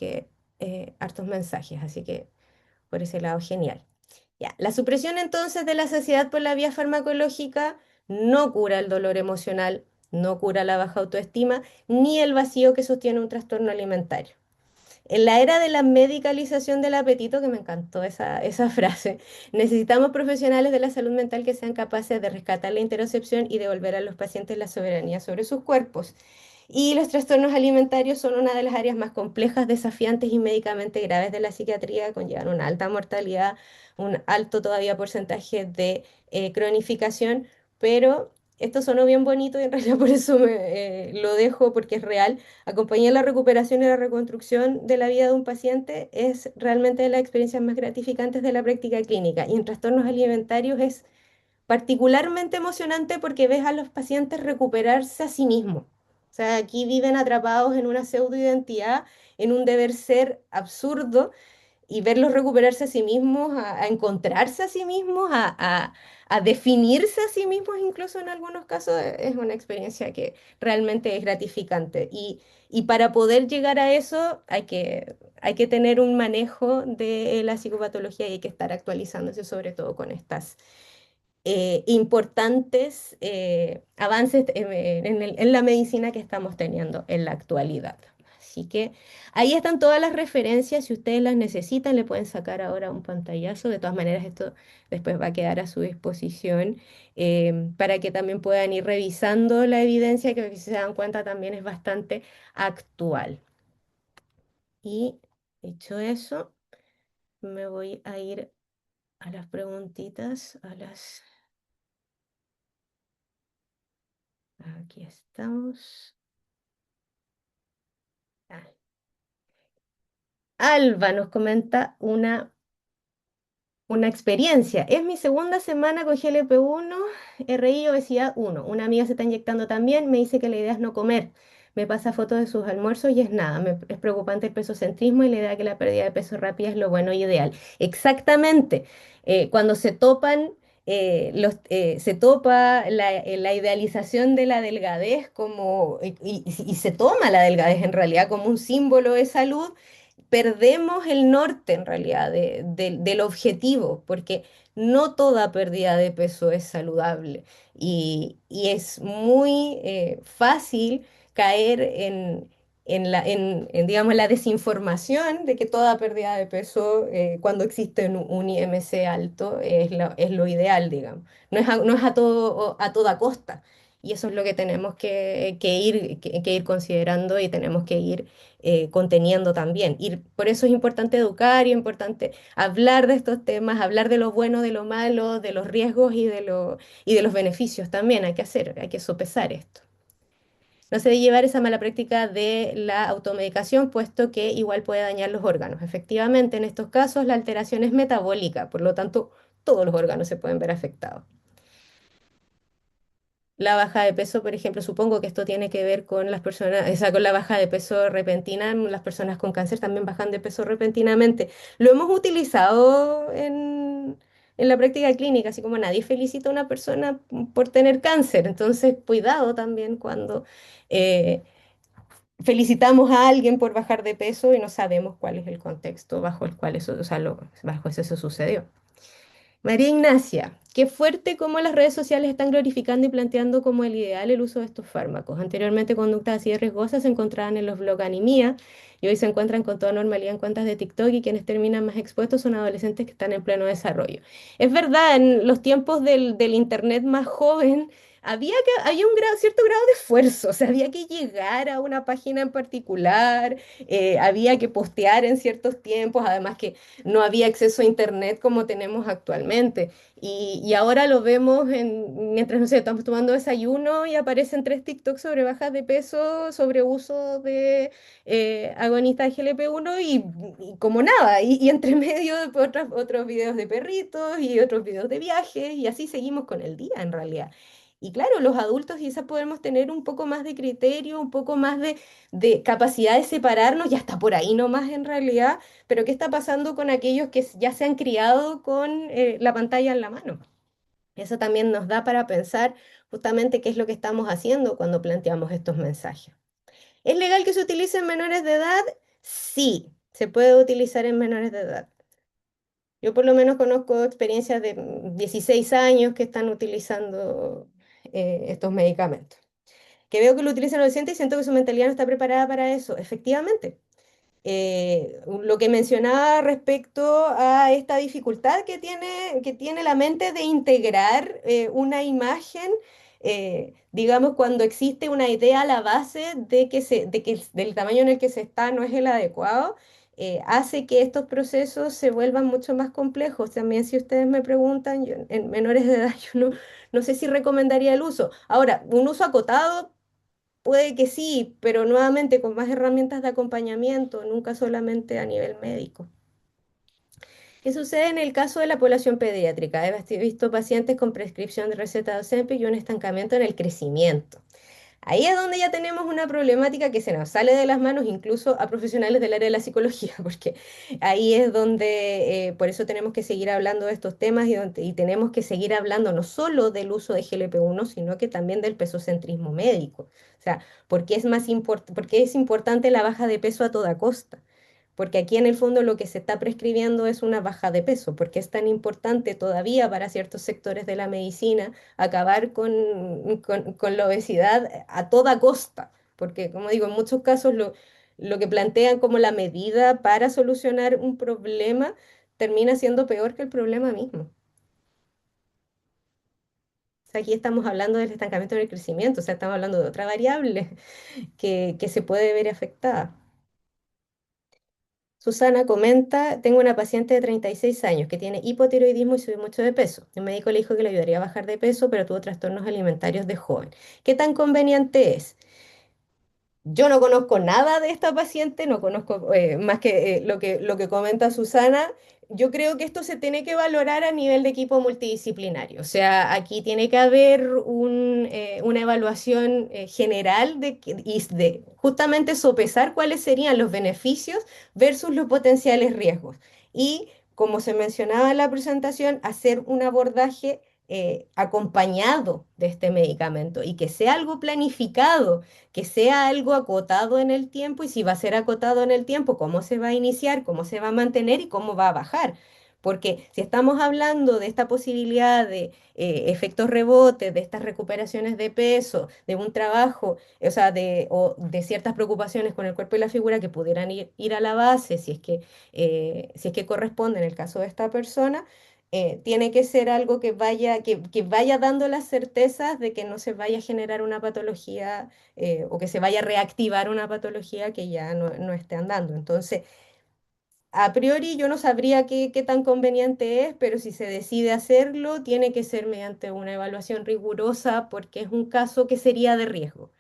hartos mensajes, así que por ese lado, genial. Ya, la supresión entonces de la saciedad por la vía farmacológica no cura el dolor emocional, no cura la baja autoestima, ni el vacío que sostiene un trastorno alimentario. En la era de la medicalización del apetito, que me encantó esa frase, necesitamos profesionales de la salud mental que sean capaces de rescatar la interocepción y devolver a los pacientes la soberanía sobre sus cuerpos. Y los trastornos alimentarios son una de las áreas más complejas, desafiantes y médicamente graves de la psiquiatría, conllevan una alta mortalidad, un alto todavía porcentaje de cronificación, pero esto sonó bien bonito y en realidad por eso lo dejo porque es real. Acompañar la recuperación y la reconstrucción de la vida de un paciente es realmente de las experiencias más gratificantes de la práctica clínica y en trastornos alimentarios es particularmente emocionante porque ves a los pacientes recuperarse a sí mismos. O sea, aquí viven atrapados en una pseudoidentidad, en un deber ser absurdo y verlos recuperarse a sí mismos, a encontrarse a sí mismos, a definirse a sí mismos, incluso en algunos casos, es una experiencia que realmente es gratificante. Y para poder llegar a eso hay que tener un manejo de la psicopatología y hay que estar actualizándose sobre todo con estas importantes avances en la medicina que estamos teniendo en la actualidad. Así que ahí están todas las referencias. Si ustedes las necesitan, le pueden sacar ahora un pantallazo. De todas maneras, esto después va a quedar a su disposición para que también puedan ir revisando la evidencia, que si se dan cuenta también es bastante actual. Y hecho eso, me voy a ir a las preguntitas, Aquí estamos. Ah, Alba nos comenta una experiencia. Es mi segunda semana con GLP-1, RI obesidad 1. Una amiga se está inyectando también, me dice que la idea es no comer. Me pasa fotos de sus almuerzos y es nada. Es preocupante el pesocentrismo y la idea de que la pérdida de peso rápida es lo bueno y ideal. Exactamente. Cuando se topan, se topa la idealización de la delgadez y se toma la delgadez en realidad como un símbolo de salud, perdemos el norte en realidad del objetivo, porque no toda pérdida de peso es saludable y es muy fácil caer digamos, la desinformación de que toda pérdida de peso, cuando existe un IMC alto, es lo ideal, digamos. No es a toda costa. Y eso es lo que tenemos que ir considerando y tenemos que ir conteniendo también. Por eso es importante educar y es importante hablar de estos temas, hablar de lo bueno, de lo malo, de los riesgos y de los beneficios también. Hay que sopesar esto. No se debe llevar esa mala práctica de la automedicación, puesto que igual puede dañar los órganos. Efectivamente, en estos casos la alteración es metabólica, por lo tanto, todos los órganos se pueden ver afectados. La baja de peso, por ejemplo, supongo que esto tiene que ver con las personas, o sea, con la baja de peso repentina. Las personas con cáncer también bajan de peso repentinamente. Lo hemos utilizado en la práctica clínica, así como nadie felicita a una persona por tener cáncer. Entonces, cuidado también cuando eh, felicitamos a alguien por bajar de peso y no sabemos cuál es el contexto bajo el cual eso, o sea, bajo eso sucedió. María Ignacia, qué fuerte cómo las redes sociales están glorificando y planteando como el ideal el uso de estos fármacos. Anteriormente conductas así de riesgosas se encontraban en los blog Anemia y hoy se encuentran con toda normalidad en cuentas de TikTok y quienes terminan más expuestos son adolescentes que están en pleno desarrollo. Es verdad, en los tiempos del internet más joven había un cierto grado de esfuerzo, o sea, había que llegar a una página en particular, había que postear en ciertos tiempos, además que no había acceso a internet como tenemos actualmente. Y ahora lo vemos mientras, no sé, estamos tomando desayuno y aparecen tres TikToks sobre bajas de peso, sobre uso de agonista de GLP-1 y como nada. Y entre medio después otros videos de perritos y otros videos de viajes y así seguimos con el día en realidad. Y claro, los adultos quizás podemos tener un poco más de criterio, un poco más de capacidad de separarnos, ya está por ahí nomás en realidad, pero ¿qué está pasando con aquellos que ya se han criado con la pantalla en la mano? Eso también nos da para pensar justamente qué es lo que estamos haciendo cuando planteamos estos mensajes. ¿Es legal que se utilice en menores de edad? Sí, se puede utilizar en menores de edad. Yo por lo menos conozco experiencias de 16 años que están utilizando estos medicamentos. Que veo que lo utilizan adolescentes y siento que su mentalidad no está preparada para eso. Efectivamente, lo que mencionaba respecto a esta dificultad que tiene la mente de integrar una imagen, digamos, cuando existe una idea a la base de que del tamaño en el que se está no es el adecuado, hace que estos procesos se vuelvan mucho más complejos. También si ustedes me preguntan, en menores de edad yo no sé si recomendaría el uso. Ahora, un uso acotado puede que sí, pero nuevamente con más herramientas de acompañamiento, nunca solamente a nivel médico. ¿Qué sucede en el caso de la población pediátrica? He visto pacientes con prescripción de receta de Ozempic y un estancamiento en el crecimiento. Ahí es donde ya tenemos una problemática que se nos sale de las manos incluso a profesionales del área de la psicología, porque ahí es donde, por eso tenemos que seguir hablando de estos temas y tenemos que seguir hablando no solo del uso de GLP-1, sino que también del pesocentrismo médico. O sea, ¿por qué es importante la baja de peso a toda costa? Porque aquí en el fondo lo que se está prescribiendo es una baja de peso, porque es tan importante todavía para ciertos sectores de la medicina acabar con la obesidad a toda costa, porque como digo, en muchos casos lo que plantean como la medida para solucionar un problema termina siendo peor que el problema mismo. O sea, aquí estamos hablando del estancamiento del crecimiento, o sea, estamos hablando de otra variable que se puede ver afectada. Susana comenta, tengo una paciente de 36 años que tiene hipotiroidismo y sube mucho de peso. El médico le dijo que le ayudaría a bajar de peso, pero tuvo trastornos alimentarios de joven. ¿Qué tan conveniente es? Yo no conozco nada de esta paciente, no conozco más que lo que comenta Susana. Yo creo que esto se tiene que valorar a nivel de equipo multidisciplinario. O sea, aquí tiene que haber una evaluación general y de justamente sopesar cuáles serían los beneficios versus los potenciales riesgos. Y como se mencionaba en la presentación, hacer un abordaje acompañado de este medicamento y que sea algo planificado, que sea algo acotado en el tiempo y si va a ser acotado en el tiempo, cómo se va a iniciar, cómo se va a mantener y cómo va a bajar. Porque si estamos hablando de esta posibilidad de efectos rebotes, de estas recuperaciones de peso, de un trabajo, o sea, o de ciertas preocupaciones con el cuerpo y la figura que pudieran ir a la base, si es que corresponde en el caso de esta persona, tiene que ser algo que vaya dando las certezas de que no se vaya a generar una patología o que se vaya a reactivar una patología que ya no esté andando. Entonces, a priori yo no sabría qué tan conveniente es, pero si se decide hacerlo, tiene que ser mediante una evaluación rigurosa porque es un caso que sería de riesgo.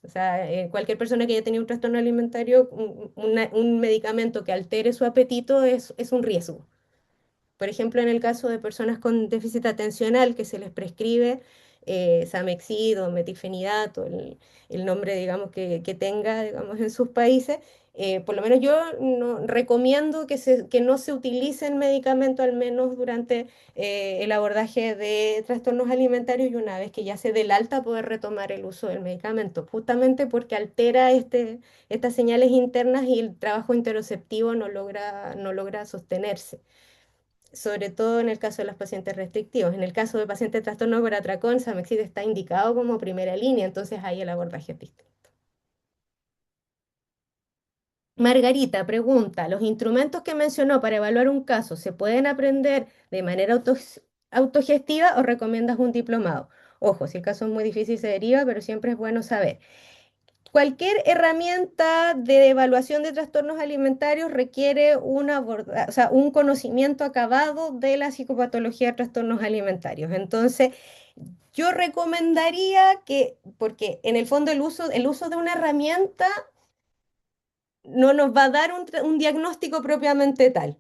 O sea, cualquier persona que haya tenido un trastorno alimentario, un medicamento que altere su apetito es un riesgo. Por ejemplo, en el caso de personas con déficit atencional que se les prescribe Samexid o metilfenidato, el nombre, digamos, que tenga, digamos, en sus países, por lo menos yo no, recomiendo que no se utilice el medicamento al menos durante el abordaje de trastornos alimentarios y una vez que ya se dé el alta poder retomar el uso del medicamento, justamente porque altera estas señales internas y el trabajo interoceptivo no logra sostenerse, sobre todo en el caso de los pacientes restrictivos. En el caso de pacientes de trastorno por atracón, Samexid está indicado como primera línea, entonces ahí el abordaje es distinto. Margarita pregunta, ¿los instrumentos que mencionó para evaluar un caso se pueden aprender de manera autogestiva o recomiendas un diplomado? Ojo, si el caso es muy difícil se deriva, pero siempre es bueno saber. Cualquier herramienta de evaluación de trastornos alimentarios requiere o sea, un conocimiento acabado de la psicopatología de trastornos alimentarios. Entonces, yo recomendaría porque en el fondo el uso de una herramienta no nos va a dar un diagnóstico propiamente tal,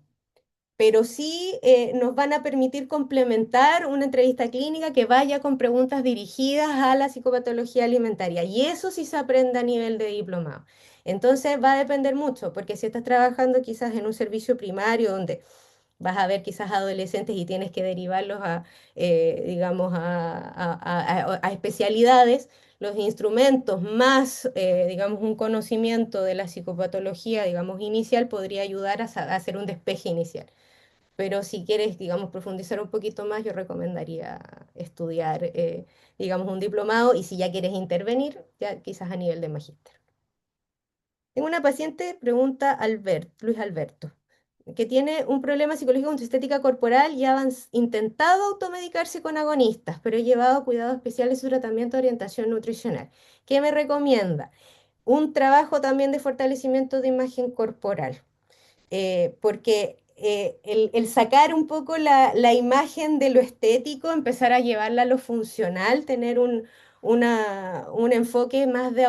pero sí nos van a permitir complementar una entrevista clínica que vaya con preguntas dirigidas a la psicopatología alimentaria. Y eso sí se aprende a nivel de diplomado. Entonces va a depender mucho, porque si estás trabajando quizás en un servicio primario donde vas a ver quizás adolescentes y tienes que derivarlos digamos, a especialidades, los instrumentos más, digamos, un conocimiento de la psicopatología, digamos, inicial podría ayudar a hacer un despeje inicial. Pero si quieres, digamos, profundizar un poquito más, yo recomendaría estudiar, digamos, un diplomado y si ya quieres intervenir, ya quizás a nivel de magíster. Tengo una paciente, pregunta Luis Alberto, que tiene un problema psicológico con su estética corporal y ha intentado automedicarse con agonistas, pero he llevado cuidados especiales en su tratamiento de orientación nutricional. ¿Qué me recomienda? Un trabajo también de fortalecimiento de imagen corporal porque el sacar un poco la imagen de lo estético, empezar a llevarla a lo funcional, tener un enfoque más de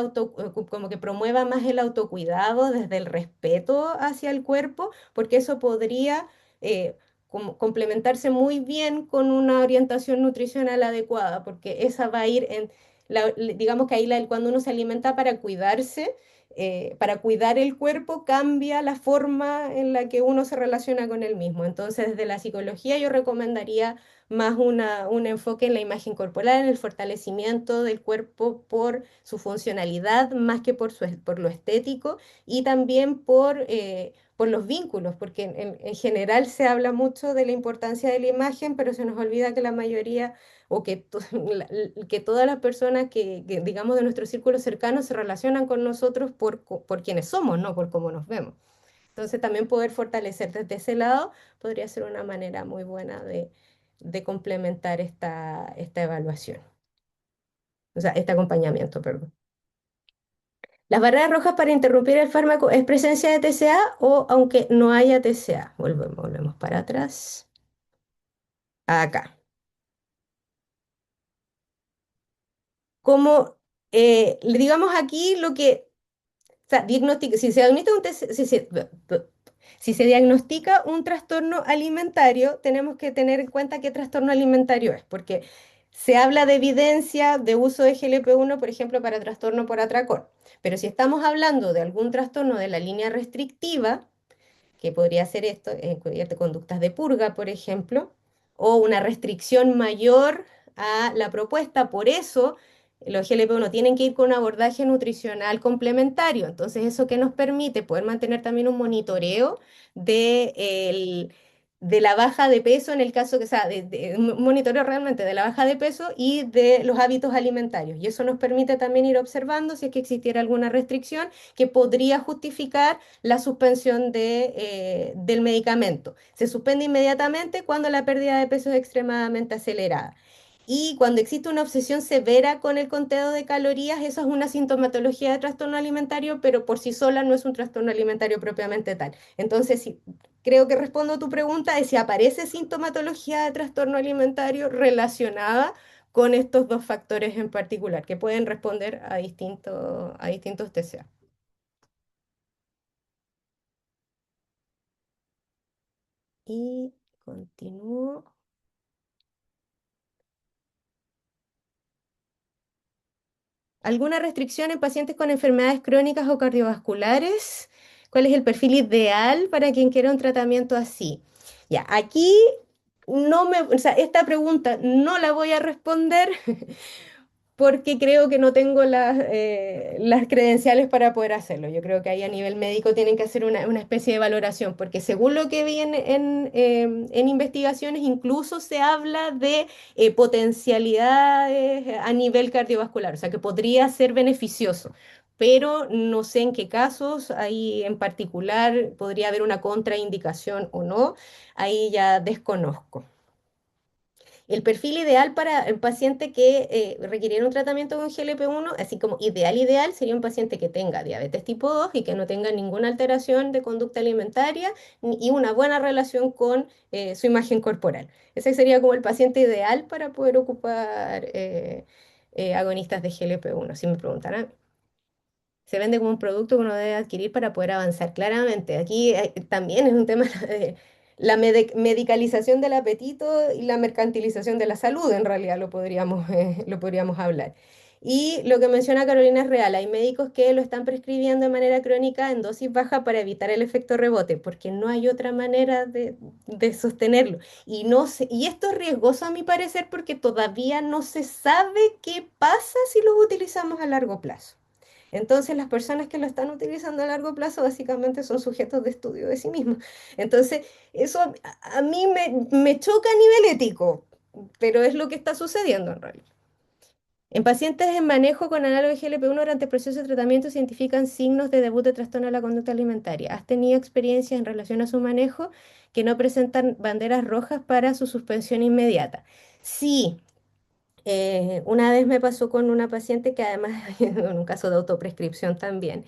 como que promueva más el autocuidado desde el respeto hacia el cuerpo, porque eso podría como complementarse muy bien con una orientación nutricional adecuada, porque esa va a ir digamos que ahí cuando uno se alimenta para cuidar el cuerpo cambia la forma en la que uno se relaciona con él mismo. Entonces, desde la psicología yo recomendaría más un enfoque en la imagen corporal, en el fortalecimiento del cuerpo por su funcionalidad, más que por lo estético y también por los vínculos, porque en general se habla mucho de la importancia de la imagen, pero se nos olvida que la mayoría o que todas las personas digamos, de nuestro círculo cercano se relacionan con nosotros por quienes somos, no por cómo nos vemos. Entonces, también poder fortalecer desde ese lado podría ser una manera muy buena de complementar esta evaluación, o sea, este acompañamiento, perdón. Las barreras rojas para interrumpir el fármaco es presencia de TCA o aunque no haya TCA. Volvemos para atrás. Acá. Como, digamos aquí lo que o sea, si se diagnostica si se diagnostica un trastorno alimentario, tenemos que tener en cuenta qué trastorno alimentario es, porque se habla de evidencia de uso de GLP-1, por ejemplo, para trastorno por atracón. Pero si estamos hablando de algún trastorno de la línea restrictiva, que podría ser esto, conductas de purga, por ejemplo, o una restricción mayor a la propuesta. Por eso, los GLP-1 tienen que ir con un abordaje nutricional complementario. Entonces, eso que nos permite poder mantener también un monitoreo de de la baja de peso en el caso que, o sea, de un monitoreo realmente de la baja de peso y de los hábitos alimentarios. Y eso nos permite también ir observando si es que existiera alguna restricción que podría justificar la suspensión del medicamento. Se suspende inmediatamente cuando la pérdida de peso es extremadamente acelerada. Y cuando existe una obsesión severa con el conteo de calorías, eso es una sintomatología de trastorno alimentario, pero por sí sola no es un trastorno alimentario propiamente tal. Entonces, si creo que respondo a tu pregunta de si aparece sintomatología de trastorno alimentario relacionada con estos dos factores en particular, que pueden responder a distintos TCA. Y continúo. ¿Alguna restricción en pacientes con enfermedades crónicas o cardiovasculares? ¿Cuál es el perfil ideal para quien quiera un tratamiento así? Ya, aquí no me, o sea, esta pregunta no la voy a responder porque creo que no tengo las credenciales para poder hacerlo. Yo creo que ahí a nivel médico tienen que hacer una especie de valoración, porque según lo que vi en investigaciones, incluso se habla de potencialidades a nivel cardiovascular, o sea, que podría ser beneficioso. Pero no sé en qué casos, ahí en particular podría haber una contraindicación o no, ahí ya desconozco. El perfil ideal para el paciente que requiriera un tratamiento con GLP-1, así como ideal, sería un paciente que tenga diabetes tipo 2 y que no tenga ninguna alteración de conducta alimentaria y una buena relación con su imagen corporal. Ese sería como el paciente ideal para poder ocupar agonistas de GLP-1, si me preguntaran. Se vende como un producto que uno debe adquirir para poder avanzar. Claramente, aquí también es un tema de la medicalización del apetito y la mercantilización de la salud, en realidad lo podríamos hablar. Y lo que menciona Carolina es real, hay médicos que lo están prescribiendo de manera crónica en dosis baja para evitar el efecto rebote, porque no hay otra manera de sostenerlo. Y esto es riesgoso a mi parecer porque todavía no se sabe qué pasa si los utilizamos a largo plazo. Entonces, las personas que lo están utilizando a largo plazo básicamente son sujetos de estudio de sí mismos. Entonces, eso a mí me choca a nivel ético, pero es lo que está sucediendo en realidad. En pacientes en manejo con análogo de GLP-1 durante el proceso de tratamiento se identifican signos de debut de trastorno de la conducta alimentaria. ¿Has tenido experiencias en relación a su manejo que no presentan banderas rojas para su suspensión inmediata? Sí, una vez me pasó con una paciente que además, en un caso de autoprescripción también,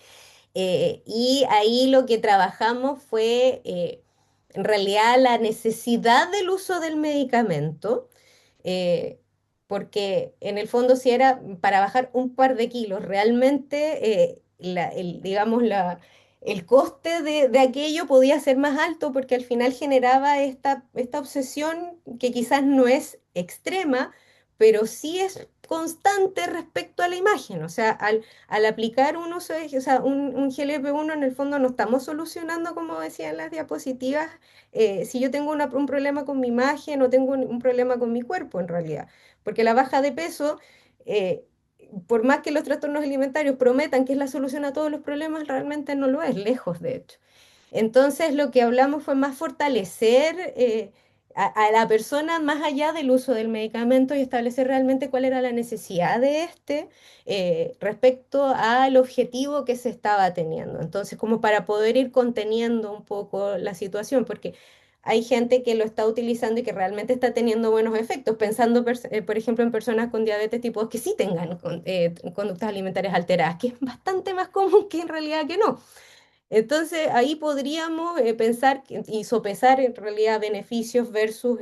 y ahí lo que trabajamos fue en realidad la necesidad del uso del medicamento, eh, porque en el fondo si era para bajar un par de kilos, realmente digamos, el coste de aquello podía ser más alto porque al final generaba esta obsesión que quizás no es extrema, pero sí es constante respecto a la imagen. O sea, al aplicar un uso o sea, un GLP-1 en el fondo no estamos solucionando, como decían las diapositivas, si yo tengo un problema con mi imagen o tengo un problema con mi cuerpo en realidad. Porque la baja de peso, eh, por más que los trastornos alimentarios prometan que es la solución a todos los problemas, realmente no lo es, lejos de hecho. Entonces lo que hablamos fue más fortalecer a la persona más allá del uso del medicamento y establecer realmente cuál era la necesidad de este respecto al objetivo que se estaba teniendo. Entonces, como para poder ir conteniendo un poco la situación, porque hay gente que lo está utilizando y que realmente está teniendo buenos efectos, pensando, por ejemplo, en personas con diabetes tipo 2 que sí tengan conductas alimentarias alteradas, que es bastante más común que en realidad que no. Entonces ahí podríamos pensar y sopesar en realidad beneficios versus,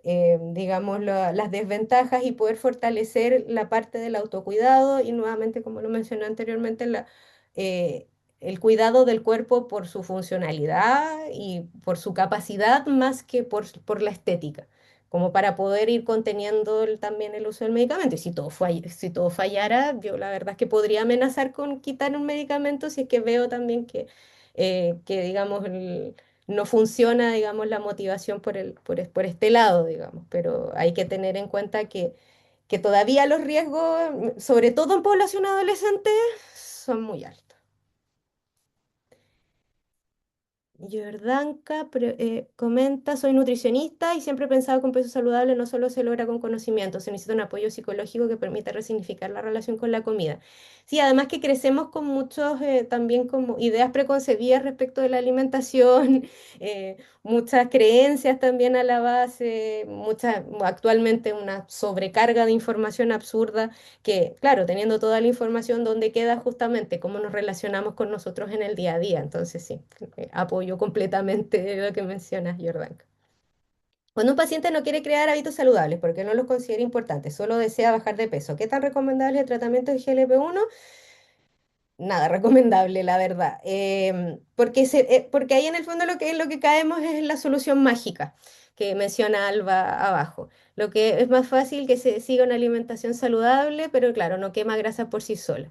digamos, las desventajas y poder fortalecer la parte del autocuidado y nuevamente, como lo mencioné anteriormente, eh, el cuidado del cuerpo por su funcionalidad y por su capacidad más que por la estética, como para poder ir conteniendo también el uso del medicamento. Y si todo fallara, yo la verdad es que podría amenazar con quitar un medicamento si es que veo también que digamos, no funciona, digamos, la motivación por este lado, digamos. Pero hay que tener en cuenta que todavía los riesgos, sobre todo en población adolescente, son muy altos. Jordanka comenta, soy nutricionista y siempre he pensado que un peso saludable no solo se logra con conocimiento, se necesita un apoyo psicológico que permita resignificar la relación con la comida. Sí, además que crecemos con muchos también como ideas preconcebidas respecto de la alimentación, muchas creencias también a la base, muchas, actualmente una sobrecarga de información absurda que, claro, teniendo toda la información, ¿dónde queda justamente cómo nos relacionamos con nosotros en el día a día? Entonces, sí, apoyo completamente lo que mencionas, Jordan. Cuando un paciente no quiere crear hábitos saludables porque no los considera importantes, solo desea bajar de peso, ¿qué tan recomendable es el tratamiento de GLP-1? Nada recomendable, la verdad. Porque ahí en el fondo lo que caemos es en la solución mágica que menciona Alba abajo. Lo que es más fácil que se siga una alimentación saludable, pero claro, no quema grasa por sí sola.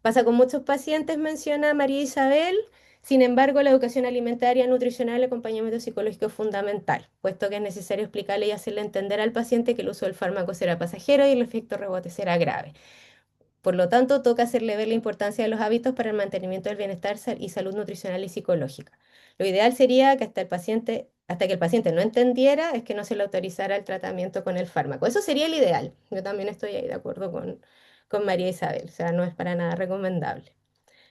Pasa con muchos pacientes, menciona María Isabel. Sin embargo, la educación alimentaria, nutricional y acompañamiento psicológico es fundamental, puesto que es necesario explicarle y hacerle entender al paciente que el uso del fármaco será pasajero y el efecto rebote será grave. Por lo tanto, toca hacerle ver la importancia de los hábitos para el mantenimiento del bienestar y salud nutricional y psicológica. Lo ideal sería que hasta que el paciente no entendiera, es que no se le autorizara el tratamiento con el fármaco. Eso sería el ideal. Yo también estoy ahí de acuerdo con María Isabel, o sea, no es para nada recomendable.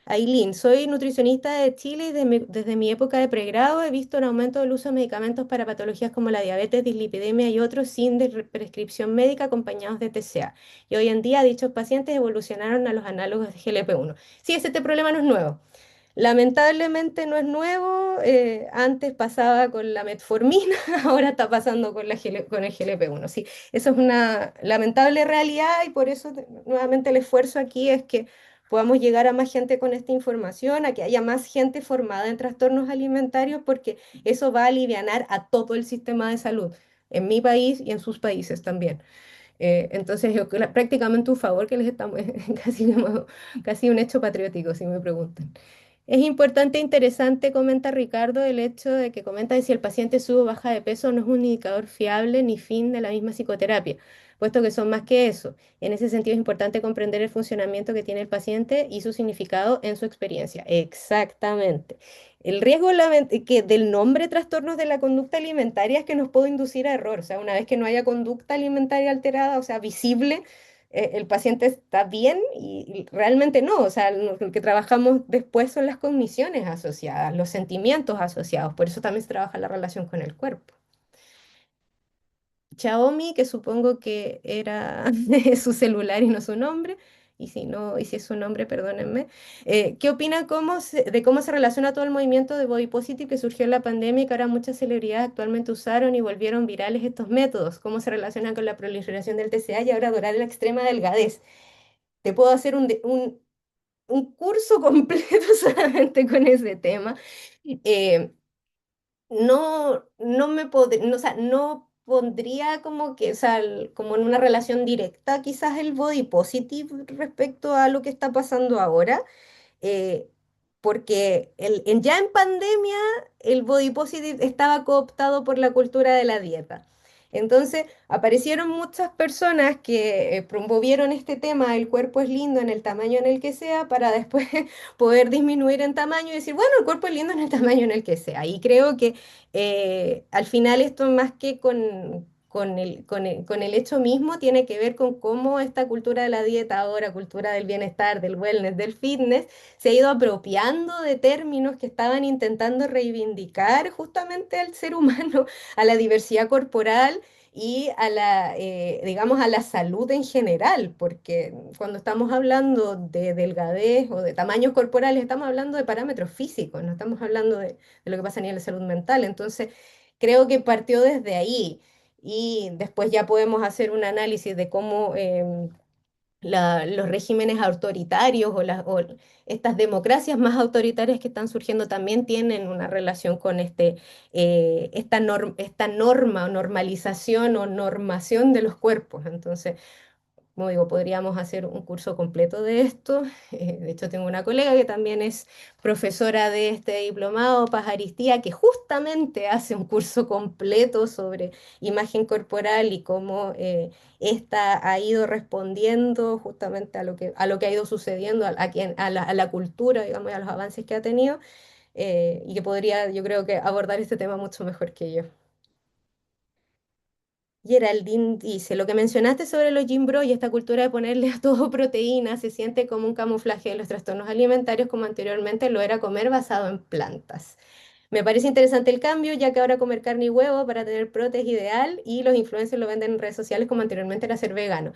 Ailín, soy nutricionista de Chile y desde mi época de pregrado he visto un aumento del uso de medicamentos para patologías como la diabetes, dislipidemia y otros sin prescripción médica acompañados de TCA. Y hoy en día dichos pacientes evolucionaron a los análogos de GLP-1. Sí, este problema no es nuevo. Lamentablemente no es nuevo. Antes pasaba con la metformina, ahora está pasando con, con el GLP-1. Sí, eso es una lamentable realidad y por eso nuevamente el esfuerzo aquí es que podamos llegar a más gente con esta información, a que haya más gente formada en trastornos alimentarios, porque eso va a alivianar a todo el sistema de salud, en mi país y en sus países también. Entonces, prácticamente un favor que les estamos, casi, casi un hecho patriótico, si me preguntan. Es importante e interesante, comenta Ricardo, el hecho de que comenta que si el paciente sube o baja de peso no es un indicador fiable ni fin de la misma psicoterapia, puesto que son más que eso. En ese sentido es importante comprender el funcionamiento que tiene el paciente y su significado en su experiencia. Exactamente. El riesgo del nombre trastornos de la conducta alimentaria es que nos puede inducir a error. O sea, una vez que no haya conducta alimentaria alterada, o sea, visible, el paciente está bien y realmente no. O sea, lo que trabajamos después son las cogniciones asociadas, los sentimientos asociados. Por eso también se trabaja la relación con el cuerpo. Xiaomi, que supongo que era su celular y no su nombre, y si no, y si es su nombre, perdónenme. ¿Qué opina de cómo se relaciona todo el movimiento de Body Positive que surgió en la pandemia y que ahora muchas celebridades actualmente usaron y volvieron virales estos métodos? ¿Cómo se relaciona con la proliferación del TCA y ahora adorar la extrema delgadez? Te puedo hacer un curso completo solamente con ese tema. Eh, no me podría, no, o sea, no pondría como que, o sea, como en una relación directa quizás el body positive respecto a lo que está pasando ahora, eh, porque ya en pandemia el body positive estaba cooptado por la cultura de la dieta. Entonces aparecieron muchas personas que promovieron este tema, el cuerpo es lindo en el tamaño en el que sea, para después poder disminuir en tamaño y decir, bueno, el cuerpo es lindo en el tamaño en el que sea. Y creo que al final esto más que con el hecho mismo tiene que ver con cómo esta cultura de la dieta ahora, cultura del bienestar, del wellness, del fitness, se ha ido apropiando de términos que estaban intentando reivindicar justamente al ser humano, a la diversidad corporal y a digamos, a la salud en general, porque cuando estamos hablando de delgadez o de tamaños corporales, estamos hablando de parámetros físicos, no estamos hablando de lo que pasa a nivel de salud mental. Entonces, creo que partió desde ahí y después ya podemos hacer un análisis de cómo los regímenes autoritarios o estas democracias más autoritarias que están surgiendo también tienen una relación con esta norma o normalización o normación de los cuerpos. Entonces, como digo, podríamos hacer un curso completo de esto. De hecho, tengo una colega que también es profesora de este diplomado, Pajaristía, que justamente hace un curso completo sobre imagen corporal y cómo esta ha ido respondiendo justamente a lo que ha ido sucediendo, a la cultura, digamos, y a los avances que ha tenido. y que podría, yo creo que abordar este tema mucho mejor que yo. Geraldine dice, lo que mencionaste sobre los gym bro y esta cultura de ponerle a todo proteína se siente como un camuflaje de los trastornos alimentarios como anteriormente lo era comer basado en plantas. Me parece interesante el cambio, ya que ahora comer carne y huevo para tener prote es ideal y los influencers lo venden en redes sociales como anteriormente era ser vegano.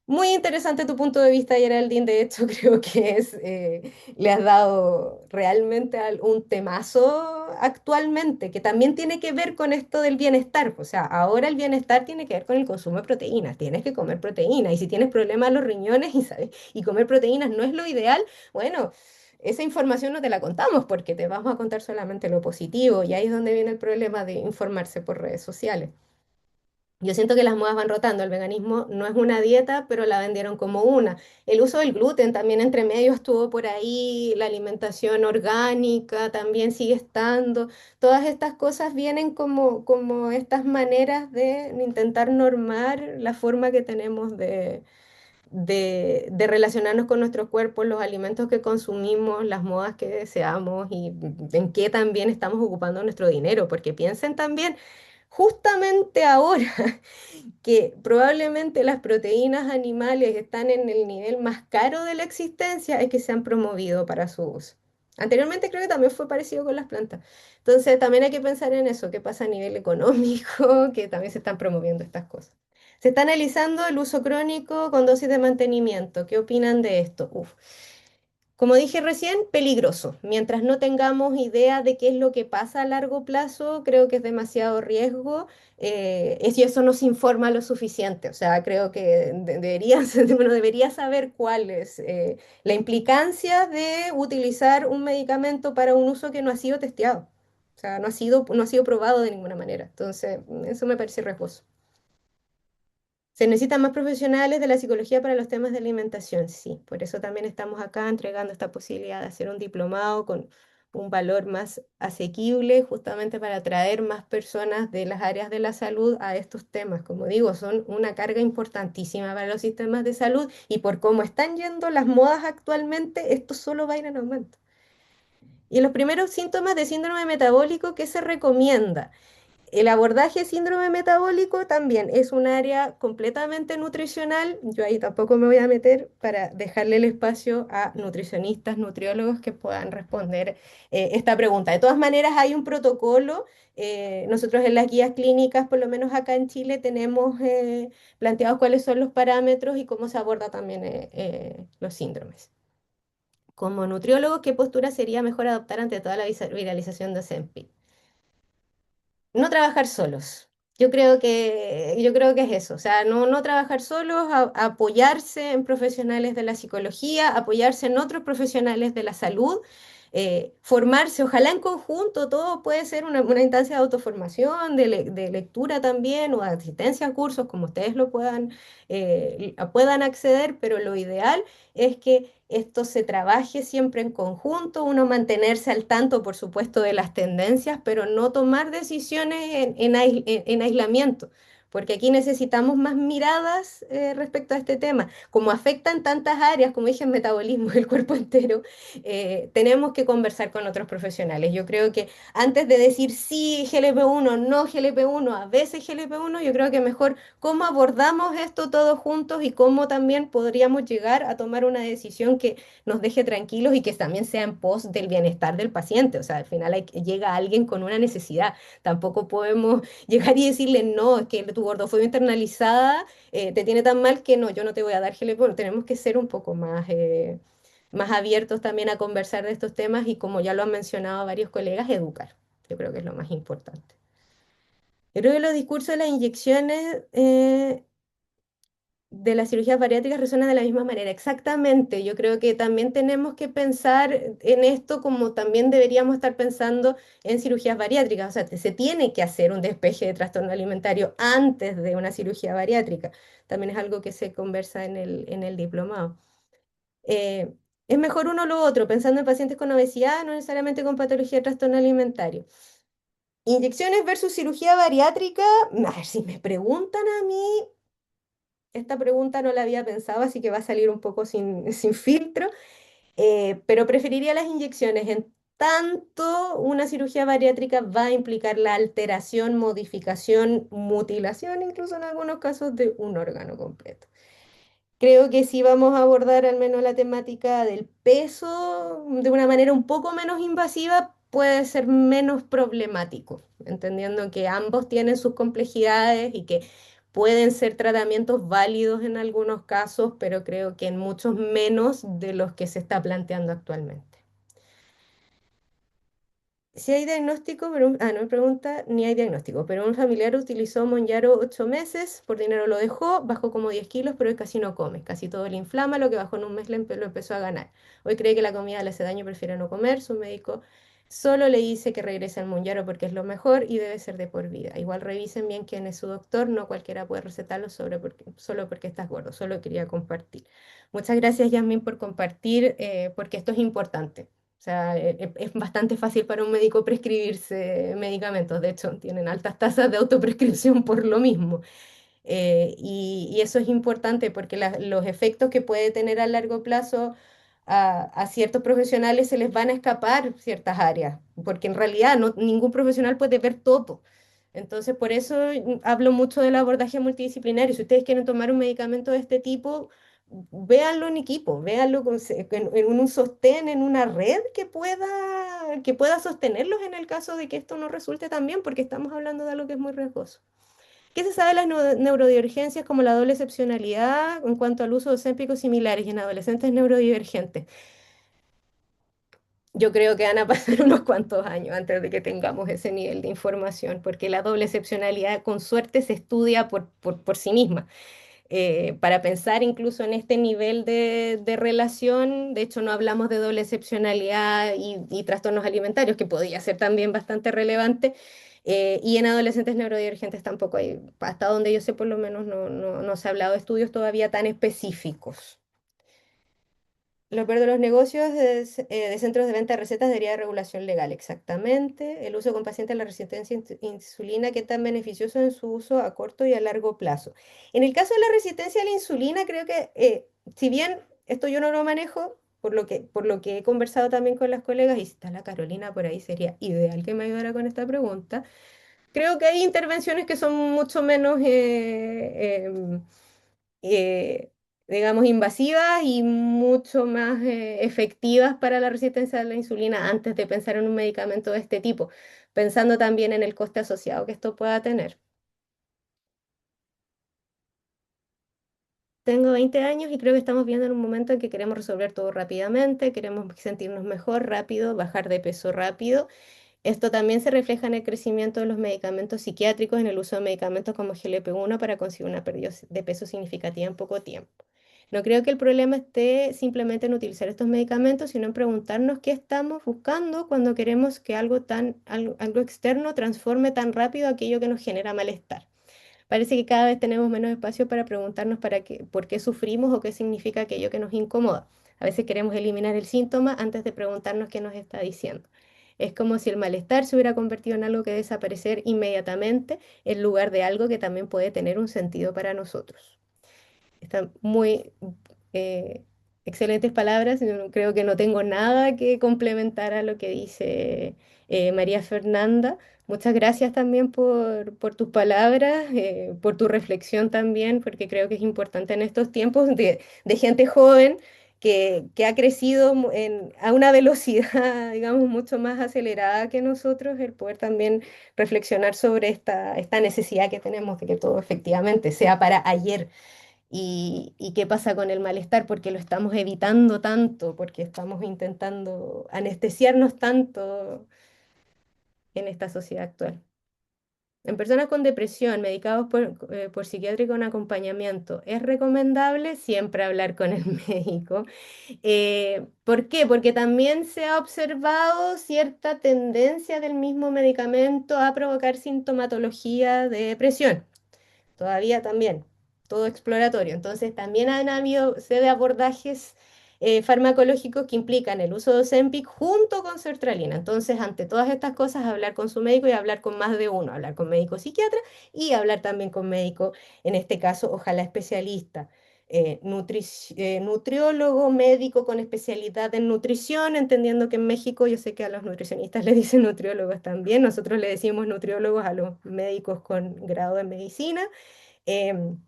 Muy interesante tu punto de vista, Geraldine. De hecho, creo que le has dado realmente un temazo actualmente, que también tiene que ver con esto del bienestar. O sea, ahora el bienestar tiene que ver con el consumo de proteínas. Tienes que comer proteínas. Y si tienes problemas en los riñones y comer proteínas no es lo ideal, bueno, esa información no te la contamos porque te vamos a contar solamente lo positivo. Y ahí es donde viene el problema de informarse por redes sociales. Yo siento que las modas van rotando. El veganismo no es una dieta, pero la vendieron como una. El uso del gluten también entre medio estuvo por ahí, la alimentación orgánica también sigue estando. Todas estas cosas vienen como estas maneras de intentar normar la forma que tenemos de relacionarnos con nuestros cuerpos, los alimentos que consumimos, las modas que deseamos y en qué también estamos ocupando nuestro dinero. Porque piensen también, justamente ahora que probablemente las proteínas animales están en el nivel más caro de la existencia, es que se han promovido para su uso. Anteriormente creo que también fue parecido con las plantas. Entonces también hay que pensar en eso, qué pasa a nivel económico, que también se están promoviendo estas cosas. Se está analizando el uso crónico con dosis de mantenimiento. ¿Qué opinan de esto? Uf. Como dije recién, peligroso. Mientras no tengamos idea de qué es lo que pasa a largo plazo, creo que es demasiado riesgo. Y eso no se informa lo suficiente. O sea, creo que uno debería saber cuál es la implicancia de utilizar un medicamento para un uso que no ha sido testeado. O sea, no ha sido probado de ninguna manera. Entonces, eso me parece riesgoso. Se necesitan más profesionales de la psicología para los temas de alimentación, sí. Por eso también estamos acá entregando esta posibilidad de hacer un diplomado con un valor más asequible, justamente para atraer más personas de las áreas de la salud a estos temas. Como digo, son una carga importantísima para los sistemas de salud y por cómo están yendo las modas actualmente, esto solo va a ir en aumento. Y los primeros síntomas de síndrome metabólico que se recomienda. El abordaje de síndrome metabólico también es un área completamente nutricional. Yo ahí tampoco me voy a meter para dejarle el espacio a nutricionistas, nutriólogos que puedan responder esta pregunta. De todas maneras, hay un protocolo. Nosotros en las guías clínicas, por lo menos acá en Chile, tenemos planteados cuáles son los parámetros y cómo se aborda también los síndromes. Como nutriólogo, ¿qué postura sería mejor adoptar ante toda la viralización de Ozempic? No trabajar solos. Yo creo que es eso, o sea, no trabajar solos, apoyarse en profesionales de la psicología, apoyarse en otros profesionales de la salud, formarse, ojalá en conjunto, todo puede ser una instancia de autoformación, de lectura también, o de asistencia a cursos, como ustedes lo puedan acceder, pero lo ideal es que esto se trabaje siempre en conjunto, uno mantenerse al tanto, por supuesto, de las tendencias, pero no tomar decisiones en aislamiento, porque aquí necesitamos más miradas respecto a este tema. Como afecta en tantas áreas, como dije, el metabolismo del cuerpo entero, tenemos que conversar con otros profesionales. Yo creo que antes de decir sí GLP-1, no GLP-1, a veces GLP-1, yo creo que mejor cómo abordamos esto todos juntos y cómo también podríamos llegar a tomar una decisión que nos deje tranquilos y que también sea en pos del bienestar del paciente. O sea, al final llega alguien con una necesidad. Tampoco podemos llegar y decirle, no, es que tu gordofobia internalizada te tiene tan mal que no, yo no te voy a dar GLP. Tenemos que ser un poco más abiertos también a conversar de estos temas y como ya lo han mencionado varios colegas, educar. Yo creo que es lo más importante. Yo creo que los discursos de las inyecciones de las cirugías bariátricas resuenan de la misma manera. Exactamente, yo creo que también tenemos que pensar en esto como también deberíamos estar pensando en cirugías bariátricas. O sea, se tiene que hacer un despeje de trastorno alimentario antes de una cirugía bariátrica. También es algo que se conversa en el diplomado. Eh, es mejor uno o lo otro, pensando en pacientes con obesidad, no necesariamente con patología de trastorno alimentario. Inyecciones versus cirugía bariátrica, a ver, si me preguntan a mí, esta pregunta no la había pensado, así que va a salir un poco sin filtro, pero preferiría las inyecciones. tanto una cirugía bariátrica va a implicar la alteración, modificación, mutilación, incluso en algunos casos, de un órgano completo. Creo que si vamos a abordar al menos la temática del peso de una manera un poco menos invasiva, puede ser menos problemático, entendiendo que ambos tienen sus complejidades y que pueden ser tratamientos válidos en algunos casos, pero creo que en muchos menos de los que se está planteando actualmente. Si hay diagnóstico, no me pregunta, ni hay diagnóstico, pero un familiar utilizó Monjaro 8 meses, por dinero lo dejó, bajó como 10 kilos, pero hoy casi no come, casi todo le inflama, lo que bajó en un mes lo empezó a ganar. Hoy cree que la comida le hace daño, prefiere no comer, su médico solo le dice que regrese al Monjaro porque es lo mejor y debe ser de por vida. Igual revisen bien quién es su doctor, no cualquiera puede recetarlo solo porque estás gordo, solo quería compartir. Muchas gracias, Yasmin, por compartir, porque esto es importante. O sea, es bastante fácil para un médico prescribirse medicamentos. De hecho, tienen altas tasas de autoprescripción por lo mismo. Y eso es importante porque los efectos que puede tener a largo plazo a ciertos profesionales se les van a escapar ciertas áreas, porque en realidad ningún profesional puede ver todo. Entonces, por eso hablo mucho del abordaje multidisciplinario. Si ustedes quieren tomar un medicamento de este tipo, véanlo en equipo, véanlo en un sostén, en una red que pueda sostenerlos en el caso de que esto no resulte tan bien, porque estamos hablando de algo que es muy riesgoso. ¿Qué se sabe de las neurodivergencias como la doble excepcionalidad en cuanto al uso de Ozempic similares y en adolescentes neurodivergentes? Yo creo que van a pasar unos cuantos años antes de que tengamos ese nivel de información, porque la doble excepcionalidad con suerte se estudia por sí misma. Para pensar incluso en este nivel de relación, de hecho no hablamos de doble excepcionalidad y trastornos alimentarios, que podría ser también bastante relevante, y en adolescentes neurodivergentes tampoco hay, hasta donde yo sé por lo menos no se ha hablado de estudios todavía tan específicos. Lo peor de los negocios de centros de venta de recetas debería de regulación legal, exactamente. El uso con pacientes de la resistencia a insulina, ¿qué tan beneficioso en su uso a corto y a largo plazo? En el caso de la resistencia a la insulina, creo que si bien esto yo no lo manejo, por lo que he conversado también con las colegas, y si está la Carolina por ahí, sería ideal que me ayudara con esta pregunta. Creo que hay intervenciones que son mucho menos eh, digamos, invasivas y mucho más efectivas para la resistencia a la insulina antes de pensar en un medicamento de este tipo, pensando también en el coste asociado que esto pueda tener. Tengo 20 años y creo que estamos viendo en un momento en que queremos resolver todo rápidamente, queremos sentirnos mejor rápido, bajar de peso rápido. Esto también se refleja en el crecimiento de los medicamentos psiquiátricos, en el uso de medicamentos como GLP-1 para conseguir una pérdida de peso significativa en poco tiempo. No creo que el problema esté simplemente en utilizar estos medicamentos, sino en preguntarnos qué estamos buscando cuando queremos que algo externo transforme tan rápido aquello que nos genera malestar. Parece que cada vez tenemos menos espacio para preguntarnos por qué sufrimos o qué significa aquello que nos incomoda. A veces queremos eliminar el síntoma antes de preguntarnos qué nos está diciendo. Es como si el malestar se hubiera convertido en algo que desaparecer inmediatamente en lugar de algo que también puede tener un sentido para nosotros. Están muy eh, excelentes palabras. Yo creo que no tengo nada que complementar a lo que dice María Fernanda. Muchas gracias también por tus palabras, por tu reflexión también, porque creo que es importante en estos tiempos de gente joven que ha crecido a una velocidad, digamos, mucho más acelerada que nosotros, el poder también reflexionar sobre esta necesidad que tenemos de que todo efectivamente sea para ayer. ¿Y qué pasa con el malestar? Porque lo estamos evitando tanto, porque estamos intentando anestesiarnos tanto en esta sociedad actual. En personas con depresión, medicados por psiquiatra con acompañamiento, ¿es recomendable siempre hablar con el médico? ¿Por qué? Porque también se ha observado cierta tendencia del mismo medicamento a provocar sintomatología de depresión. Todavía también, todo exploratorio. Entonces, también han habido sé de abordajes farmacológicos que implican el uso de Ozempic junto con sertralina. Entonces, ante todas estas cosas, hablar con su médico y hablar con más de uno, hablar con médico psiquiatra y hablar también con médico, en este caso, ojalá especialista. nutriólogo, médico con especialidad en nutrición, entendiendo que en México yo sé que a los nutricionistas le dicen nutriólogos también, nosotros le decimos nutriólogos a los médicos con grado en medicina. em,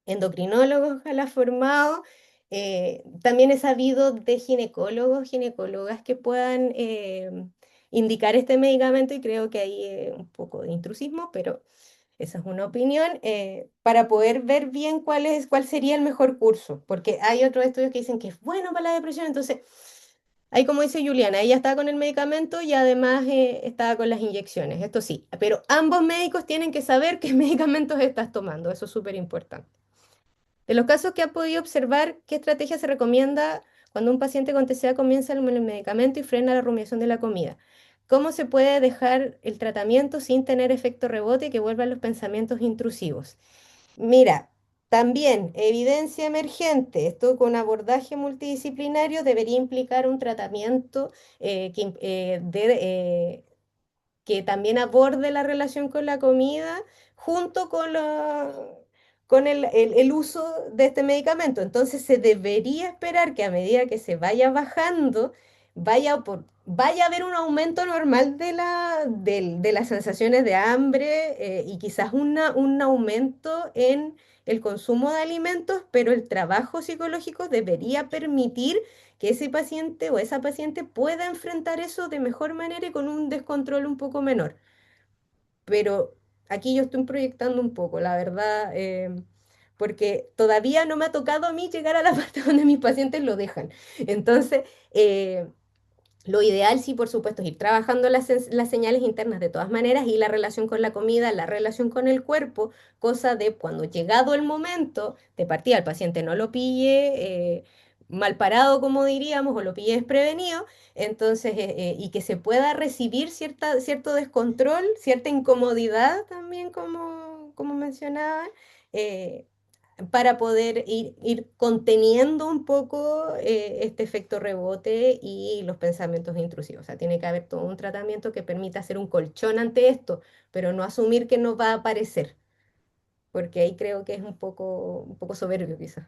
Endocrinólogos ojalá formados. También he sabido de ginecólogos, ginecólogas que puedan indicar este medicamento y creo que hay un poco de intrusismo, pero esa es una opinión, para poder ver bien cuál sería el mejor curso, porque hay otros estudios que dicen que es bueno para la depresión, entonces, ahí como dice Juliana, ella está con el medicamento y además está con las inyecciones, esto sí, pero ambos médicos tienen que saber qué medicamentos estás tomando, eso es súper importante. De los casos que ha podido observar, ¿qué estrategia se recomienda cuando un paciente con TCA comienza el medicamento y frena la rumiación de la comida? ¿Cómo se puede dejar el tratamiento sin tener efecto rebote y que vuelvan los pensamientos intrusivos? Mira, también evidencia emergente, esto con abordaje multidisciplinario debería implicar un tratamiento que también aborde la relación con la comida junto con el uso de este medicamento. Entonces se debería esperar que a medida que se vaya bajando, vaya a haber un aumento normal de las sensaciones de hambre y quizás un aumento en el consumo de alimentos, pero el trabajo psicológico debería permitir que ese paciente o esa paciente pueda enfrentar eso de mejor manera y con un descontrol un poco menor. Pero aquí yo estoy proyectando un poco, la verdad, porque todavía no me ha tocado a mí llegar a la parte donde mis pacientes lo dejan. Entonces, eh, lo ideal, sí, por supuesto, es ir trabajando las señales internas de todas maneras y la relación con la comida, la relación con el cuerpo, cosa de cuando llegado el momento de partida, el paciente no lo pille mal parado, como diríamos, o lo pille desprevenido, entonces, y que se pueda recibir cierto descontrol, cierta incomodidad también, como mencionaba. eh, para poder ir conteniendo un poco este efecto rebote y los pensamientos intrusivos. O sea, tiene que haber todo un tratamiento que permita hacer un colchón ante esto, pero no asumir que no va a aparecer, porque ahí creo que es un poco soberbio quizás.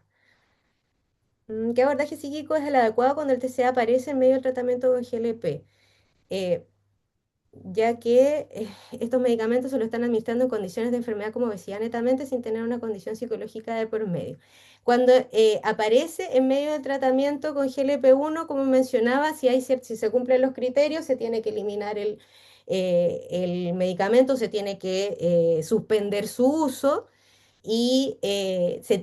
¿Qué abordaje psíquico es el adecuado cuando el TCA aparece en medio del tratamiento con GLP? Eh, ya que estos medicamentos se lo están administrando en condiciones de enfermedad como obesidad netamente sin tener una condición psicológica de por medio. Cuando aparece en medio del tratamiento con GLP-1, como mencionaba, si se cumplen los criterios, se tiene que eliminar el medicamento, se tiene que suspender su uso y o sea,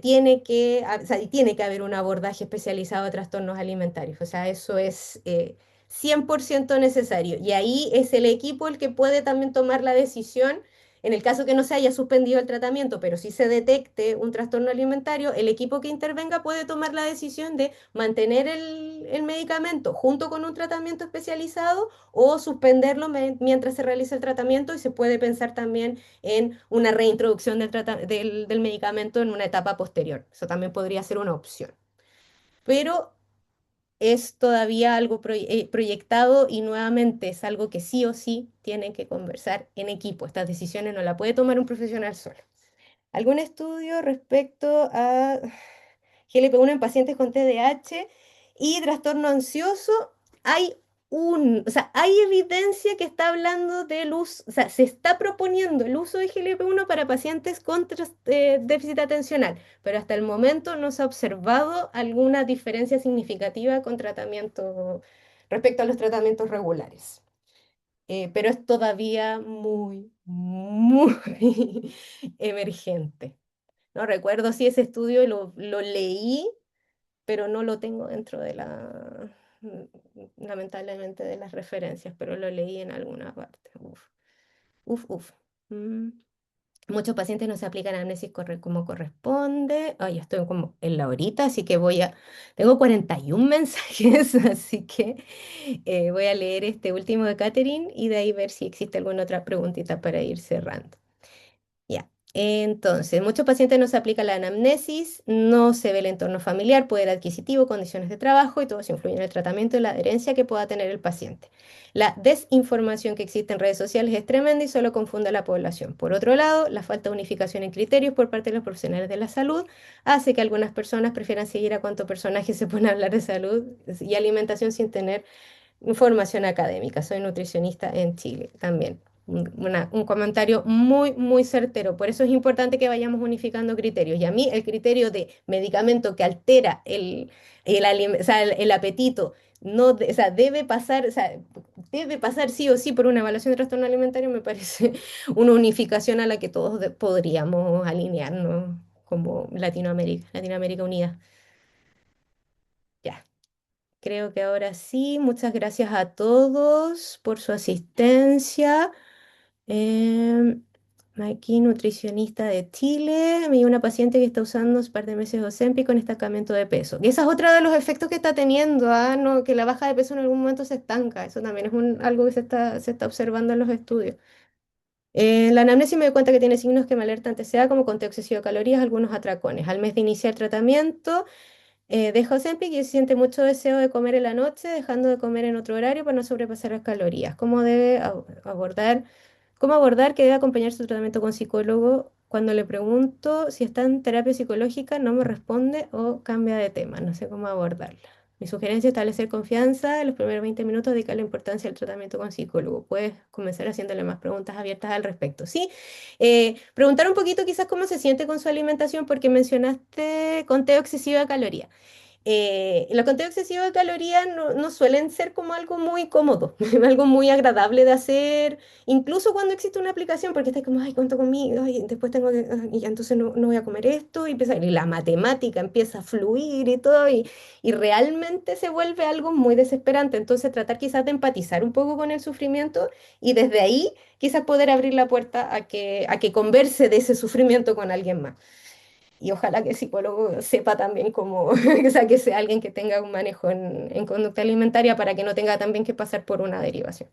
y tiene que haber un abordaje especializado de trastornos alimentarios. O sea, eso es 100% necesario. Y ahí es el equipo el que puede también tomar la decisión. En el caso que no se haya suspendido el tratamiento, pero sí se detecte un trastorno alimentario, el equipo que intervenga puede tomar la decisión de mantener el medicamento junto con un tratamiento especializado o suspenderlo mientras se realiza el tratamiento y se puede pensar también en una reintroducción del medicamento en una etapa posterior. Eso también podría ser una opción. Pero es todavía algo proyectado y nuevamente es algo que sí o sí tienen que conversar en equipo. Estas decisiones no las puede tomar un profesional solo. ¿Algún estudio respecto a GLP-1 en pacientes con TDAH y trastorno ansioso? Hay o sea, hay evidencia que está hablando del uso, o sea, se está proponiendo el uso de GLP-1 para pacientes con déficit atencional, pero hasta el momento no se ha observado alguna diferencia significativa con tratamiento respecto a los tratamientos regulares. Pero es todavía muy emergente. No recuerdo si ese estudio lo leí, pero no lo tengo dentro lamentablemente, de las referencias, pero lo leí en alguna parte. Uf, uf, uf. Mm. Muchos pacientes no se aplican amnesis como corresponde. Ay, estoy como en la horita, así que tengo 41 mensajes, así que voy a leer este último de Catherine y de ahí ver si existe alguna otra preguntita para ir cerrando. Ya. Entonces, muchos pacientes no se aplica la anamnesis, no se ve el entorno familiar, poder adquisitivo, condiciones de trabajo y todo eso influye en el tratamiento y la adherencia que pueda tener el paciente. La desinformación que existe en redes sociales es tremenda y solo confunde a la población. Por otro lado, la falta de unificación en criterios por parte de los profesionales de la salud hace que algunas personas prefieran seguir a cuanto personaje se pone a hablar de salud y alimentación sin tener formación académica. Soy nutricionista en Chile también. Un comentario muy, muy certero. Por eso es importante que vayamos unificando criterios. Y a mí el criterio de medicamento que altera o sea, el apetito, no, o sea, o sea, debe pasar sí o sí por una evaluación de trastorno alimentario, me parece una unificación a la que todos podríamos alinearnos como Latinoamérica, Latinoamérica Unida. Ya. Creo que ahora sí. Muchas gracias a todos por su asistencia. Em, Aquí, nutricionista de Chile. Me dio una paciente que está usando un par de meses Ozempic con estancamiento de peso. Y esa es otra de los efectos que está teniendo, ¿ah? No, que la baja de peso en algún momento se estanca. Eso también es algo que se está observando en los estudios. La anamnesis me doy cuenta que tiene signos que me alertan TCA, como conteo excesivo de calorías, algunos atracones. Al mes de iniciar tratamiento, deja Ozempic y siente mucho deseo de comer en la noche, dejando de comer en otro horario para no sobrepasar las calorías. ¿Cómo abordar que debe acompañar su tratamiento con psicólogo? Cuando le pregunto si está en terapia psicológica, no me responde o cambia de tema. No sé cómo abordarla. Mi sugerencia es establecer confianza. En los primeros 20 minutos dedicarle importancia al tratamiento con psicólogo. Puedes comenzar haciéndole más preguntas abiertas al respecto. Sí, preguntar un poquito quizás cómo se siente con su alimentación, porque mencionaste conteo excesivo de calorías. Los conteos excesivos de calorías no suelen ser como algo muy cómodo, algo muy agradable de hacer, incluso cuando existe una aplicación, porque estás como, ay, ¿cuánto comí? Ay, después tengo que, y ya entonces no voy a comer esto, y la matemática empieza a fluir y todo, y realmente se vuelve algo muy desesperante. Entonces, tratar quizás de empatizar un poco con el sufrimiento y desde ahí quizás poder abrir la puerta a que converse de ese sufrimiento con alguien más. Y ojalá que el psicólogo sepa también cómo, o sea, que sea alguien que tenga un manejo en conducta alimentaria para que no tenga también que pasar por una derivación.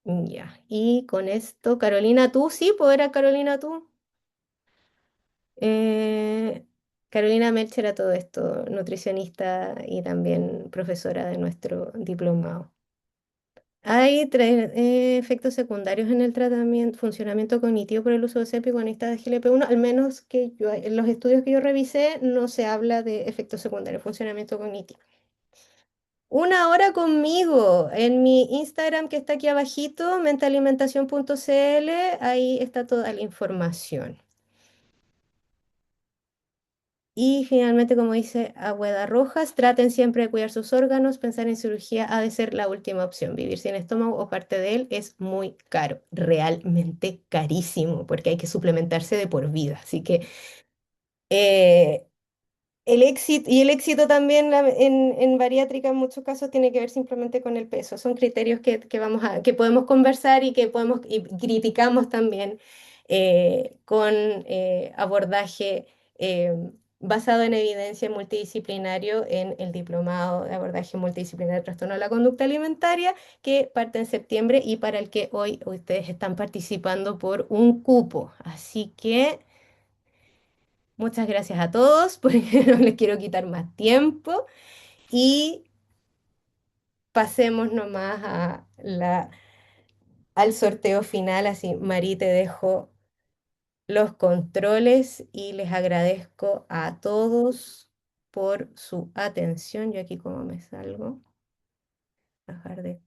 Ya, y con esto, Carolina, tú, sí, poder a Carolina, tú. Eh, Carolina Melcher a todo esto, nutricionista y también profesora de nuestro diplomado. Hay efectos secundarios en el tratamiento, funcionamiento cognitivo por el uso de CEP y agonistas de GLP-1, al menos que yo, en los estudios que yo revisé no se habla de efectos secundarios, funcionamiento cognitivo. Una hora conmigo en mi Instagram que está aquí abajito, mentalimentación.cl, ahí está toda la información. Y finalmente, como dice Agüeda Rojas, traten siempre de cuidar sus órganos. Pensar en cirugía ha de ser la última opción. Vivir sin estómago o parte de él es muy caro, realmente carísimo, porque hay que suplementarse de por vida. Así que eh, el éxito también en bariátrica en muchos casos tiene que ver simplemente con el peso. Son criterios que podemos conversar y que podemos y criticamos también con abordaje eh, basado en evidencia multidisciplinario en el diplomado de abordaje multidisciplinario de trastorno de la conducta alimentaria que parte en septiembre y para el que hoy ustedes están participando por un cupo. Así que... Muchas gracias a todos porque no les quiero quitar más tiempo y pasemos nomás al sorteo final. Así, Marí, te dejo los controles y les agradezco a todos por su atención. Yo aquí como me salgo. Bajar de